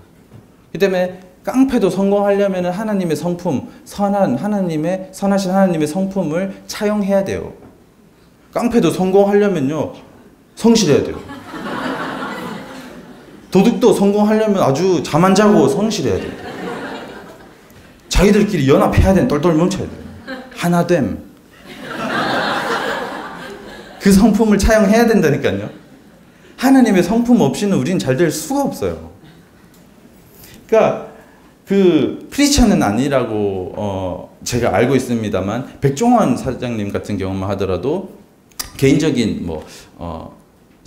그 때문에 깡패도 성공하려면 하나님의 성품, 선하신 하나님의 성품을 차용해야 돼요. 깡패도 성공하려면요, 성실해야 돼요. 도둑도 성공하려면 아주 잠 안 자고 성실해야 돼요. 자기들끼리 연합해야 돼. 똘똘 뭉쳐야 돼요. 하나됨. 그 성품을 차용해야 된다니까요. 하나님의 성품 없이는 우리는 잘 될 수가 없어요. 그러니까 그 크리스찬은 아니라고 제가 알고 있습니다만 백종원 사장님 같은 경우만 하더라도 개인적인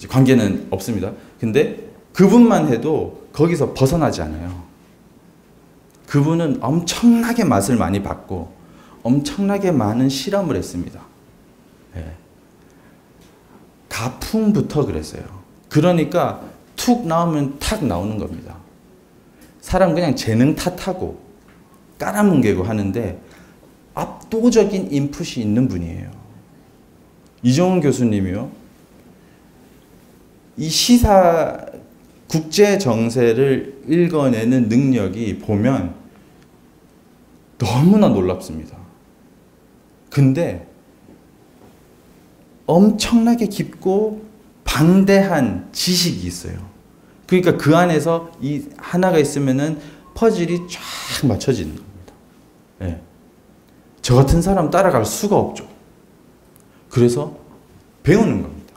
관계는 없습니다. 근데 그분만 해도 거기서 벗어나지 않아요. 그분은 엄청나게 맛을 많이 봤고 엄청나게 많은 실험을 했습니다. 예. 가풍부터 그랬어요. 그러니까 툭 나오면 탁 나오는 겁니다. 사람 그냥 재능 탓하고 깔아뭉개고 하는데 압도적인 인풋이 있는 분이에요. 이정훈 교수님이요. 이 시사 국제 정세를 읽어내는 능력이 보면 너무나 놀랍습니다. 근데 엄청나게 깊고 방대한 지식이 있어요. 그러니까 그 안에서 이 하나가 있으면은 퍼즐이 쫙 맞춰지는 겁니다. 예. 저 같은 사람 따라갈 수가 없죠. 그래서 배우는 겁니다.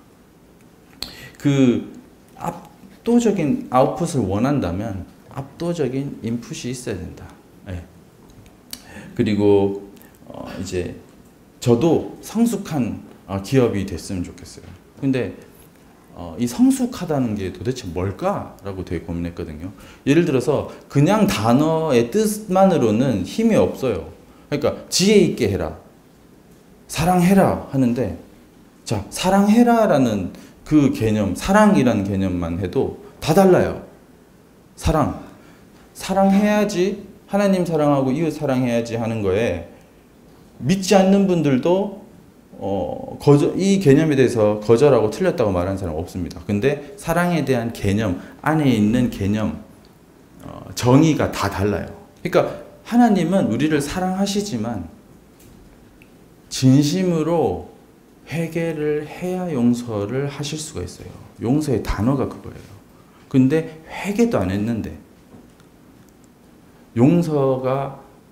그 압도적인 아웃풋을 원한다면 압도적인 인풋이 있어야 된다. 예. 그리고 이제 저도 성숙한 기업이 됐으면 좋겠어요. 근데 이 성숙하다는 게 도대체 뭘까라고 되게 고민했거든요. 예를 들어서 그냥 단어의 뜻만으로는 힘이 없어요. 그러니까 지혜 있게 해라, 사랑해라 하는데, 자, 사랑해라라는 그 개념, 사랑이라는 개념만 해도 다 달라요. 사랑해야지, 하나님 사랑하고 이웃 사랑해야지 하는 거에 믿지 않는 분들도 이 개념에 대해서 거절하고 틀렸다고 말하는 사람 없습니다. 근데 사랑에 대한 개념, 안에 있는 개념, 정의가 다 달라요. 그러니까 하나님은 우리를 사랑하시지만 진심으로 회개를 해야 용서를 하실 수가 있어요. 용서의 단어가 그거예요. 근데 회개도 안 했는데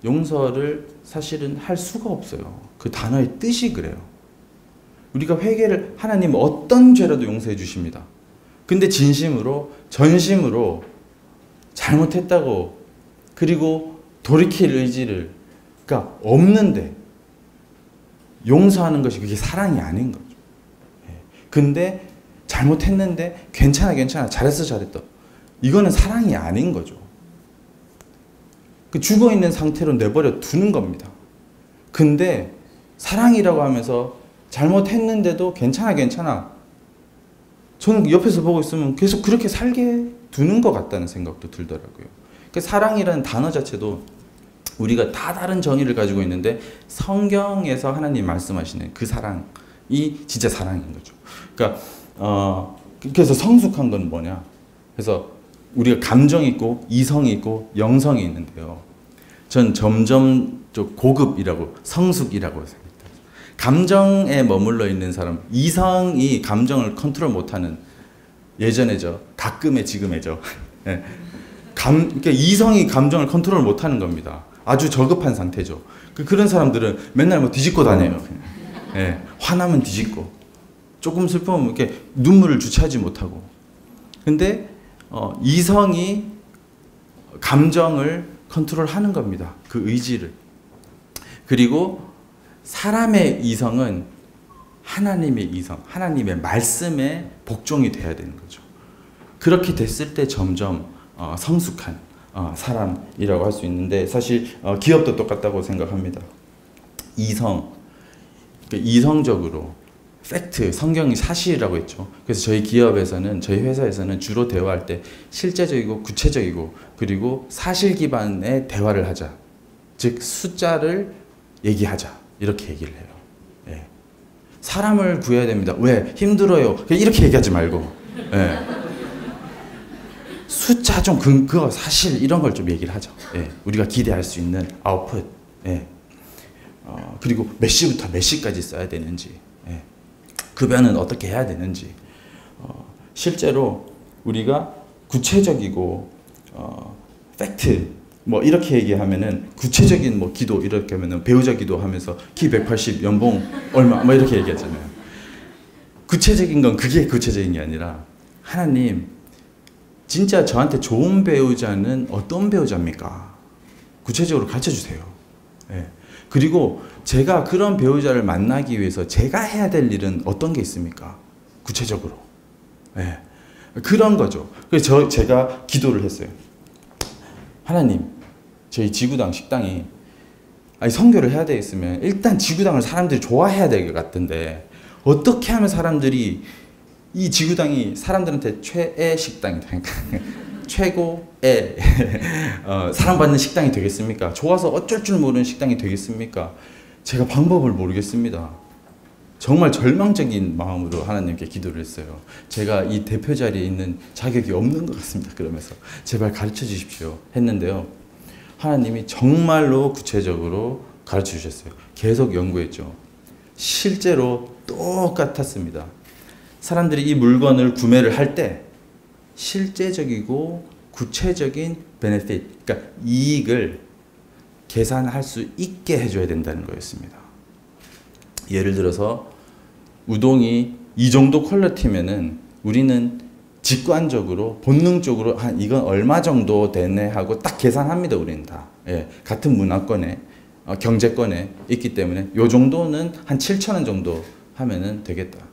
용서를 사실은 할 수가 없어요. 그 단어의 뜻이 그래요. 우리가 회개를, 하나님 어떤 죄라도 용서해 주십니다. 근데 진심으로, 전심으로 잘못했다고, 그리고 돌이킬 의지를, 그러니까 없는데 용서하는 것이 그게 사랑이 아닌 거죠. 근데 잘못했는데 괜찮아, 잘했다. 이거는 사랑이 아닌 거죠. 그 죽어있는 상태로 내버려 두는 겁니다. 근데 사랑이라고 하면서 잘못했는데도 괜찮아. 저는 옆에서 보고 있으면 계속 그렇게 살게 두는 것 같다는 생각도 들더라고요. 그 사랑이라는 단어 자체도 우리가 다 다른 정의를 가지고 있는데 성경에서 하나님 말씀하시는 그 사랑이 진짜 사랑인 거죠. 그러니까 그래서 성숙한 건 뭐냐? 그래서 우리가 감정이 있고 이성이 있고 영성이 있는데요. 전 점점 좀 고급이라고, 성숙이라고 생각합니다. 감정에 머물러 있는 사람, 이성이 감정을 컨트롤 못하는, 예전에죠. 가끔의 지금에죠. 네. 그러니까 이성이 감정을 컨트롤 못하는 겁니다. 아주 저급한 상태죠. 그런 사람들은 맨날 뭐 뒤집고 다녀요. 네. 화나면 뒤집고, 조금 슬프면 이렇게 눈물을 주체하지 못하고. 근데 이성이 감정을 컨트롤하는 겁니다. 그 의지를. 그리고 사람의 이성은 하나님의 이성, 하나님의 말씀에 복종이 돼야 되는 거죠. 그렇게 됐을 때 점점 성숙한 사람이라고 할 수 있는데, 사실 기업도 똑같다고 생각합니다. 이성적으로 팩트, 성경이 사실이라고 했죠. 그래서 저희 기업에서는, 저희 회사에서는 주로 대화할 때 실제적이고 구체적이고 그리고 사실 기반의 대화를 하자. 즉 숫자를 얘기하자. 이렇게 얘기를 해요. 예. 사람을 구해야 됩니다. 왜? 힘들어요. 이렇게 얘기하지 말고. 예. 숫자 좀 근거, 사실 이런 걸 좀 얘기를 하죠. 예. 우리가 기대할 수 있는 아웃풋. 예. 그리고 몇 시부터 몇 시까지 써야 되는지. 예. 급여는 어떻게 해야 되는지. 실제로 우리가 구체적이고 팩트, 뭐 이렇게 얘기하면은 구체적인 뭐 기도 이렇게 하면은 배우자 기도하면서 키 180 연봉 얼마 뭐 이렇게 얘기하잖아요. 구체적인 건 그게 구체적인 게 아니라, 하나님 진짜 저한테 좋은 배우자는 어떤 배우자입니까? 구체적으로 가르쳐 주세요. 예. 그리고 제가 그런 배우자를 만나기 위해서 제가 해야 될 일은 어떤 게 있습니까? 구체적으로. 예. 그런 거죠. 그래서 제가 기도를 했어요. 하나님, 저희 지구당 식당이, 선교를 해야 되겠으면 일단 지구당을 사람들이 좋아해야 될 것 같은데, 어떻게 하면 사람들이 이 지구당이 사람들한테 최애 식당이다, 최고의 사랑받는 식당이 되겠습니까? 좋아서 어쩔 줄 모르는 식당이 되겠습니까? 제가 방법을 모르겠습니다. 정말 절망적인 마음으로 하나님께 기도를 했어요. 제가 이 대표 자리에 있는 자격이 없는 것 같습니다. 그러면서 제발 가르쳐 주십시오 했는데요. 하나님이 정말로 구체적으로 가르쳐 주셨어요. 계속 연구했죠. 실제로 똑같았습니다. 사람들이 이 물건을 구매를 할 때 실제적이고 구체적인 베네핏, 그러니까 이익을 계산할 수 있게 해줘야 된다는 거였습니다. 예를 들어서 우동이 이 정도 퀄리티면은 우리는 직관적으로 본능적으로 이건 얼마 정도 되네 하고 딱 계산합니다. 우리는 다 같은 문화권에 경제권에 있기 때문에 요 정도는 한 7,000원 정도 하면은 되겠다.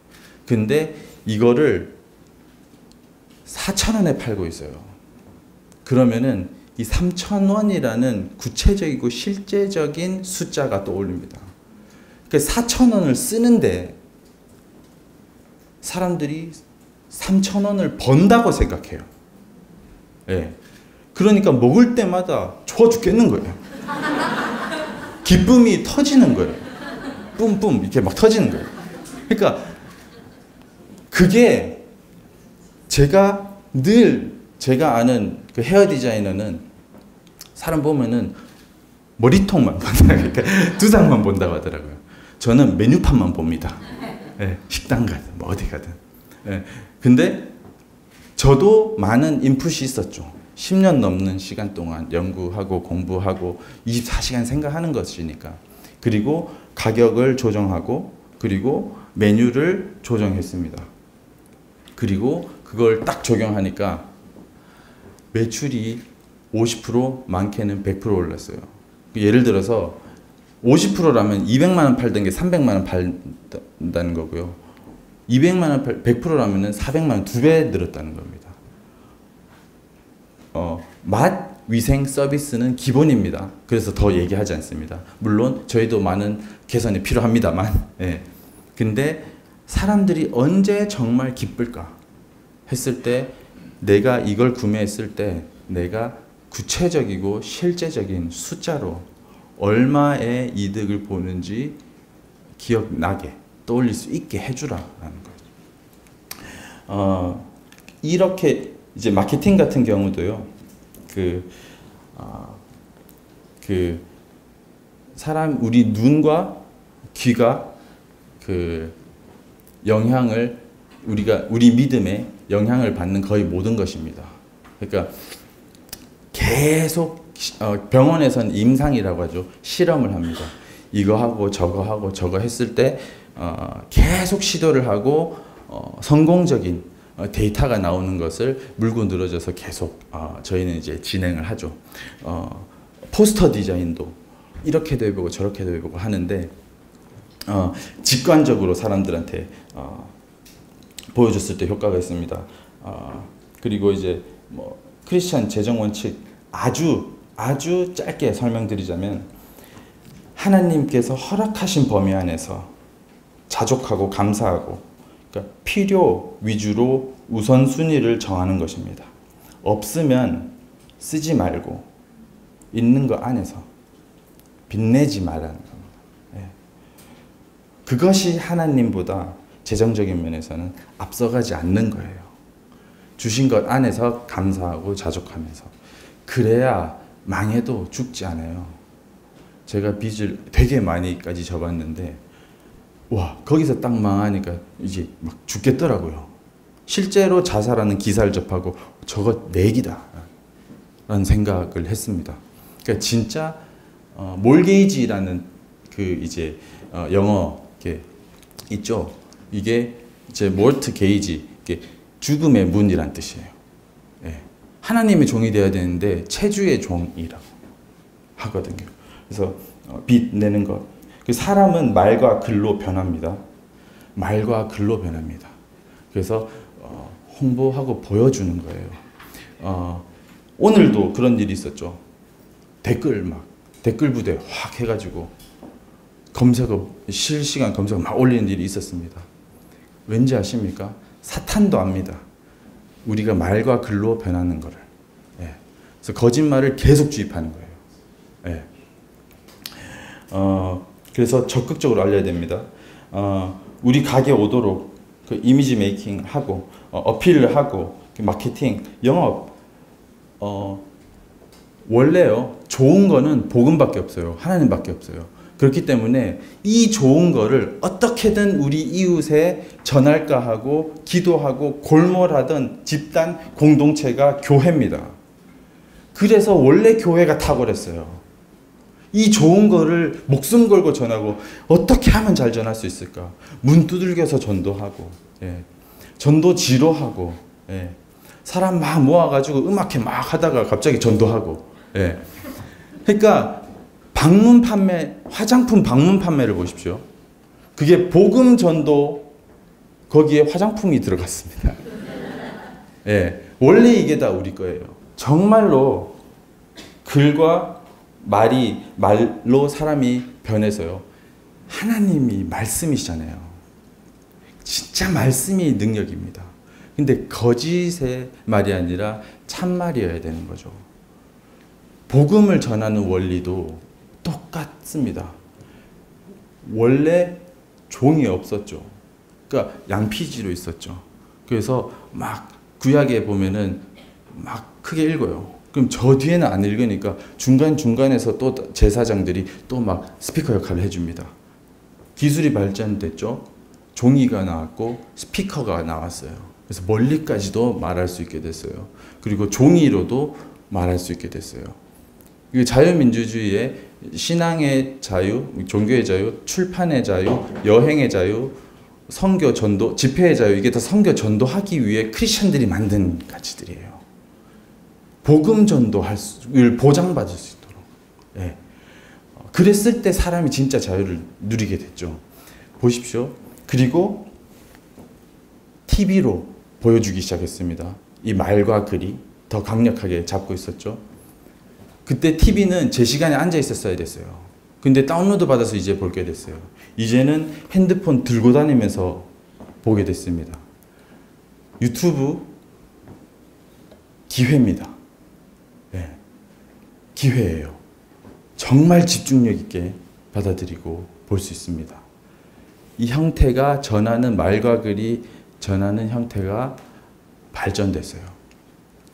근데 이거를 4,000원에 팔고 있어요. 그러면은 이 3,000원이라는 구체적이고 실제적인 숫자가 떠올립니다. 그러니까 4,000원을 쓰는데 사람들이 3,000원을 번다고 생각해요. 그러니까 먹을 때마다 좋아 죽겠는 거예요. 기쁨이 터지는 거예요. 뿜뿜 이렇게 막 터지는 거예요. 그러니까 그게 제가 아는 그 헤어 디자이너는 사람 보면은 머리통만 본다, 그러니까 두상만 본다고 하더라고요. 저는 메뉴판만 봅니다. 식당 가든 뭐 어디 가든. 근데 저도 많은 인풋이 있었죠. 10년 넘는 시간 동안 연구하고 공부하고 24시간 생각하는 것이니까. 그리고 가격을 조정하고 그리고 메뉴를 조정했습니다. 그리고 그걸 딱 적용하니까 매출이 50% 많게는 100% 올랐어요. 예를 들어서 50%라면 200만 원 팔던 게 300만 원 팔다는 거고요. 200만 원 100%라면 400만 원 2배 늘었다는 겁니다. 맛, 위생, 서비스는 기본입니다. 그래서 더 얘기하지 않습니다. 물론 저희도 많은 개선이 필요합니다만. 근데 사람들이 언제 정말 기쁠까 했을 때 내가 이걸 구매했을 때 내가 구체적이고 실제적인 숫자로 얼마의 이득을 보는지 기억나게 떠올릴 수 있게 해주라라는 거죠. 이렇게 이제 마케팅 같은 경우도요. 우리 눈과 귀가 영향을 우리 믿음에 영향을 받는 거의 모든 것입니다. 그러니까 계속 병원에서는 임상이라고 하죠. 실험을 합니다. 이거 하고 저거 했을 때 계속 시도를 하고 성공적인 데이터가 나오는 것을 물고 늘어져서 계속 저희는 이제 진행을 하죠. 포스터 디자인도 이렇게도 해보고 저렇게도 해보고 하는데 직관적으로 사람들한테 보여줬을 때 효과가 있습니다. 그리고 이제 뭐 크리스천 재정 원칙 아주 짧게 설명드리자면 하나님께서 허락하신 범위 안에서 자족하고 감사하고 그러니까 필요 위주로 우선순위를 정하는 것입니다. 없으면 쓰지 말고 있는 거 안에서 빚내지 말라는 겁니다. 그것이 하나님보다 재정적인 면에서는 앞서가지 않는 거예요. 주신 것 안에서 감사하고 자족하면서 그래야 망해도 죽지 않아요. 제가 빚을 되게 많이까지 져봤는데 와 거기서 딱 망하니까 이제 막 죽겠더라고요. 실제로 자살하는 기사를 접하고 저거 내기다 라는 생각을 했습니다. 그러니까 진짜 몰게이지라는 이제 영어 있죠. 이게 이제 몰트 게이지 죽음의 문이란 뜻이에요. 하나님의 종이 되어야 되는데 체주의 종이라고 하거든요. 그래서 빚 내는 것. 사람은 말과 글로 변합니다. 말과 글로 변합니다. 그래서 홍보하고 보여주는 거예요. 오늘도 그런 일이 있었죠. 댓글 부대 확 해가지고 실시간 검색어 막 올리는 일이 있었습니다. 왠지 아십니까? 사탄도 압니다. 우리가 말과 글로 변하는 거를. 그래서 거짓말을 계속 주입하는 거예요. 예. 그래서 적극적으로 알려야 됩니다. 우리 가게 오도록 그 이미지 메이킹 하고 어필을 하고 마케팅, 영업 원래요 좋은 거는 복음밖에 없어요. 하나님밖에 없어요. 그렇기 때문에 이 좋은 거를 어떻게든 우리 이웃에 전할까 하고 기도하고 골몰하던 집단 공동체가 교회입니다. 그래서 원래 교회가 탁월했어요. 이 좋은 거를 목숨 걸고 전하고 어떻게 하면 잘 전할 수 있을까? 문 두들겨서 전도하고, 예. 전도 지로하고, 예. 사람 막 모아가지고 음악회 막 하다가 갑자기 전도하고, 예. 그러니까 방문 판매, 화장품 방문 판매를 보십시오. 그게 복음 전도 거기에 화장품이 들어갔습니다. 예. 원래 이게 다 우리 거예요. 정말로 글과 말로 사람이 변해서요. 하나님이 말씀이시잖아요. 진짜 말씀이 능력입니다. 근데 거짓의 말이 아니라 참말이어야 되는 거죠. 복음을 전하는 원리도 똑같습니다. 원래 종이 없었죠. 그러니까 양피지로 있었죠. 그래서 막 구약에 보면은 막 크게 읽어요. 그럼 저 뒤에는 안 읽으니까 중간중간에서 또 제사장들이 또 막 스피커 역할을 해줍니다. 기술이 발전됐죠. 종이가 나왔고 스피커가 나왔어요. 그래서 멀리까지도 말할 수 있게 됐어요. 그리고 종이로도 말할 수 있게 됐어요. 자유민주주의의 신앙의 자유, 종교의 자유, 출판의 자유, 여행의 자유, 선교 전도, 집회의 자유, 이게 다 선교 전도하기 위해 크리스천들이 만든 가치들이에요. 복음 전도를 보장받을 수 있도록. 예. 그랬을 때 사람이 진짜 자유를 누리게 됐죠. 보십시오. 그리고 TV로 보여주기 시작했습니다. 이 말과 글이 더 강력하게 잡고 있었죠. 그때 TV는 제 시간에 앉아 있었어야 됐어요. 근데 다운로드 받아서 이제 보게 됐어요. 이제는 핸드폰 들고 다니면서 보게 됐습니다. 유튜브 기회입니다. 네. 기회예요. 정말 집중력 있게 받아들이고 볼 수 있습니다. 이 형태가 전하는 말과 글이 전하는 형태가 발전됐어요.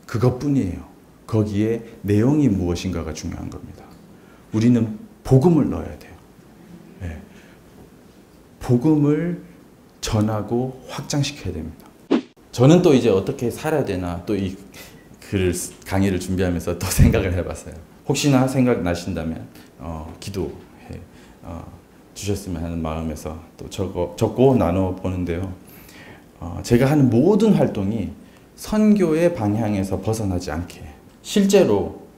그것뿐이에요. 거기에 내용이 무엇인가가 중요한 겁니다. 우리는 복음을 넣어야 돼요. 네. 복음을 전하고 확장시켜야 됩니다. 저는 또 이제 어떻게 살아야 되나 또 이 강의를 준비하면서 또 생각을 해봤어요. 혹시나 생각나신다면 기도해 주셨으면 하는 마음에서 또 적고 나눠보는데요. 제가 하는 모든 활동이 선교의 방향에서 벗어나지 않게 실제로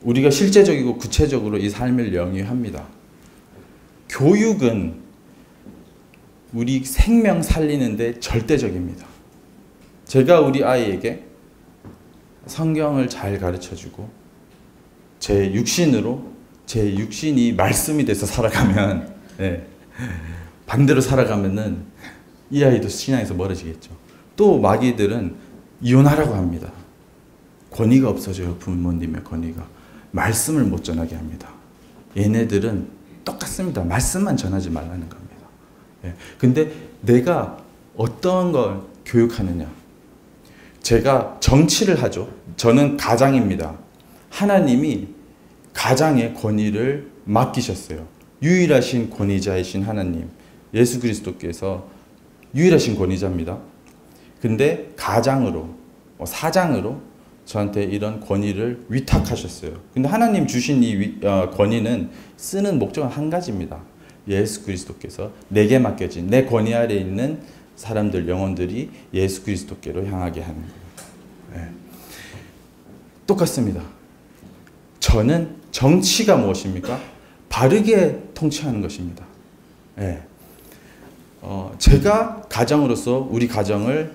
우리가 실제적이고 구체적으로 이 삶을 영위합니다. 교육은 우리 생명 살리는데 절대적입니다. 제가 우리 아이에게 성경을 잘 가르쳐주고 제 육신이 말씀이 돼서 살아가면 네, 반대로 살아가면은 이 아이도 신앙에서 멀어지겠죠. 또 마귀들은 이혼하라고 합니다. 권위가 없어져요. 부모님의 권위가. 말씀을 못 전하게 합니다. 얘네들은 똑같습니다. 말씀만 전하지 말라는 겁니다. 예. 근데 내가 어떤 걸 교육하느냐. 제가 정치를 하죠. 저는 가장입니다. 하나님이 가장의 권위를 맡기셨어요. 유일하신 권위자이신 하나님, 예수 그리스도께서 유일하신 권위자입니다. 근데 가장으로, 사장으로 저한테 이런 권위를 위탁하셨어요. 근데 하나님 주신 이 권위는 쓰는 목적은 한 가지입니다. 예수 그리스도께서 내게 맡겨진 내 권위 아래 있는 사람들, 영혼들이 예수 그리스도께로 향하게 하는 거예요. 네. 똑같습니다. 저는 정치가 무엇입니까? 바르게 통치하는 것입니다. 네. 제가 가정으로서 우리 가정을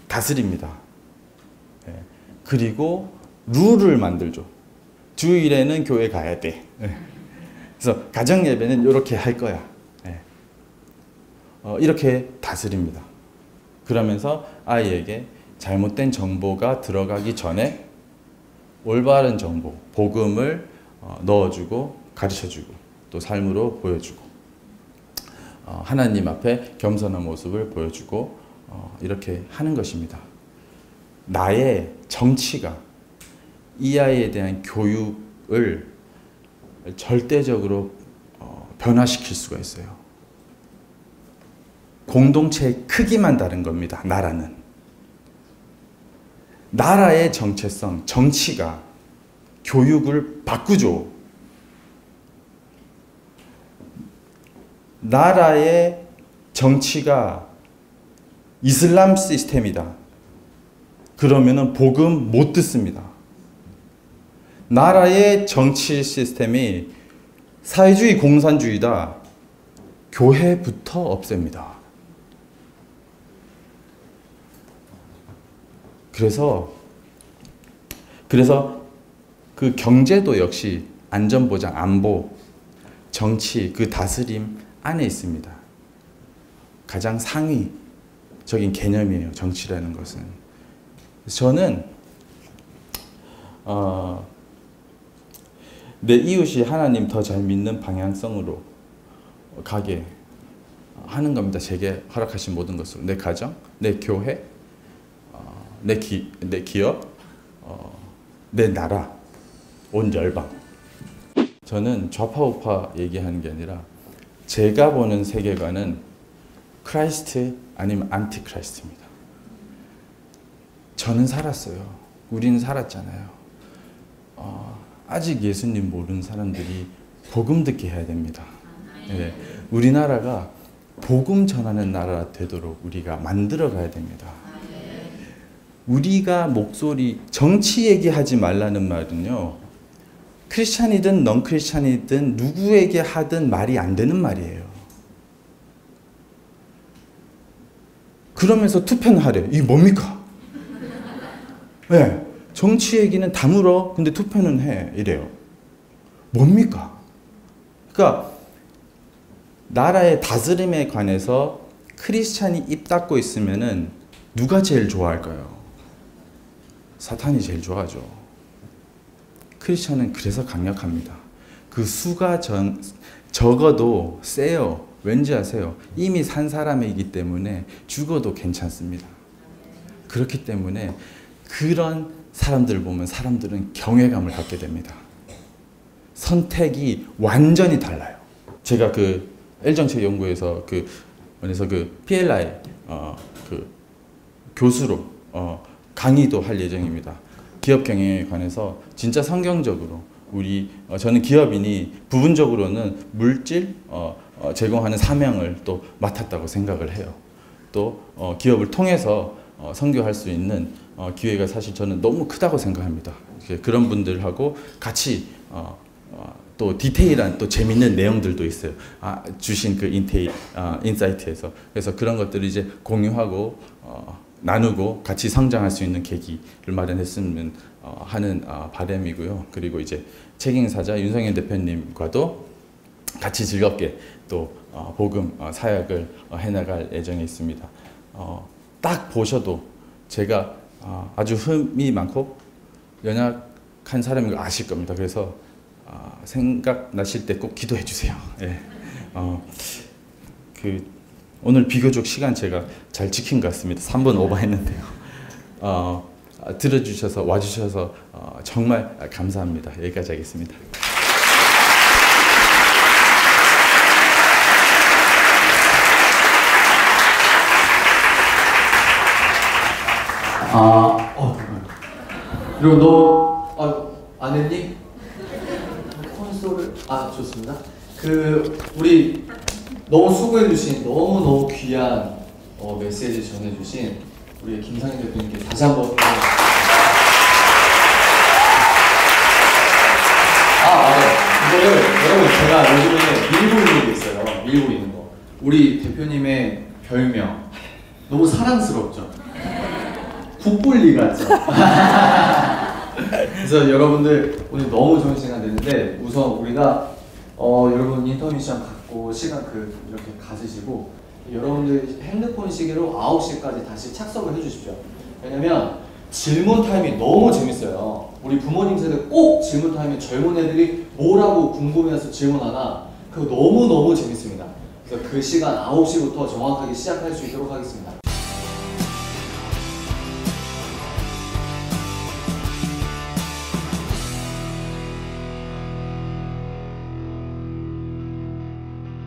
다스립니다. 네. 그리고 룰을 만들죠. 주일에는 교회 가야 돼. 네. 그래서 가정 예배는 이렇게 할 거야. 네. 이렇게 다스립니다. 그러면서 아이에게 잘못된 정보가 들어가기 전에 올바른 정보, 복음을 넣어주고 가르쳐주고 또 삶으로 보여주고 하나님 앞에 겸손한 모습을 보여주고 이렇게 하는 것입니다. 나의 정치가 이 아이에 대한 교육을 절대적으로 변화시킬 수가 있어요. 공동체의 크기만 다른 겁니다. 나라의 정체성, 정치가 교육을 바꾸죠. 나라의 정치가 이슬람 시스템이다. 그러면은 복음 못 듣습니다. 나라의 정치 시스템이 사회주의 공산주의다. 교회부터 없앱니다. 그래서 그 경제도 역시 안전보장, 안보, 정치, 그 다스림 안에 있습니다. 가장 상위적인 개념이에요. 정치라는 것은. 저는 내 이웃이 하나님 더 잘 믿는 방향성으로 가게 하는 겁니다. 제게 허락하신 모든 것으로. 내 가정, 내 교회, 내 기업, 내 나라, 온 열방. 저는 좌파 우파 얘기하는 게 아니라 제가 보는 세계관은 크라이스트 아니면 안티 크라이스트입니다. 저는 살았어요. 우리는 살았잖아요. 아직 예수님 모르는 사람들이 복음 듣게 해야 됩니다. 네. 우리나라가 복음 전하는 나라 되도록 우리가 만들어 가야 됩니다. 우리가 목소리, 정치 얘기하지 말라는 말은요, 크리스찬이든 넌 크리스찬이든 누구에게 하든 말이 안 되는 말이에요. 그러면서 투표는 하래. 이게 뭡니까? 네, 정치 얘기는 다물어. 근데 투표는 해. 이래요. 뭡니까? 그러니까 나라의 다스림에 관해서 크리스찬이 입 닫고 있으면은 누가 제일 좋아할까요? 사탄이 제일 좋아하죠. 크리스찬은 그래서 강력합니다. 그 수가 적어도 세요. 왠지 아세요? 이미 산 사람이기 때문에 죽어도 괜찮습니다. 그렇기 때문에 그런 사람들을 보면 사람들은 경외감을 갖게 됩니다. 선택이 완전히 달라요. 제가 그 L정책연구에서 그 PLI 그 교수로 강의도 할 예정입니다. 기업 경영에 관해서 진짜 성경적으로 저는 기업인이 부분적으로는 물질 제공하는 사명을 또 맡았다고 생각을 해요. 또 기업을 통해서 선교할 수 있는 기회가 사실 저는 너무 크다고 생각합니다. 그런 분들하고 같이 또 디테일한 또 재밌는 내용들도 있어요. 주신 그 인사이트에서. 그래서 그런 것들을 이제 공유하고 나누고 같이 성장할 수 있는 계기를 마련했으면 하는 바람이고요. 그리고 이제 책임사자 윤상현 대표님과도 같이 즐겁게 또 복음 사역을 해나갈 예정에 있습니다. 딱 보셔도 제가 아주 흠이 많고 연약한 사람인 걸 아실 겁니다. 그래서 생각나실 때 꼭 기도해 주세요. 예. 오늘 비교적 시간 제가 잘 지킨 것 같습니다. 3분 오버했는데요. 들어주셔서 와주셔서 정말 감사합니다. 여기까지 하겠습니다. 그리고 너 아내님 콘솔을 좋습니다. 우리 너무 수고해주신 너무 귀한 메시지 전해주신 우리 김상현 대표님께 다시 한번 맞아요. 이거를 여러분 제가 요즘에 밀고 있는 게 있어요. 밀고 있는 거. 우리 대표님의 별명 너무 사랑스럽죠. 국볼리 같죠. 그래서 여러분들 오늘 너무 좋은 시간 됐는데 우선 우리가 여러분 인터뷰 시간 갖고 시간 이렇게 가지시고 여러분들 핸드폰 시계로 9시까지 다시 착석을 해주십시오. 왜냐면 질문 타임이 너무 재밌어요. 우리 부모님 세대 꼭 질문 타임에 젊은 애들이 뭐라고 궁금해서 질문하나 그거 너무너무 재밌습니다. 그래서 그 시간 9시부터 정확하게 시작할 수 있도록 하겠습니다.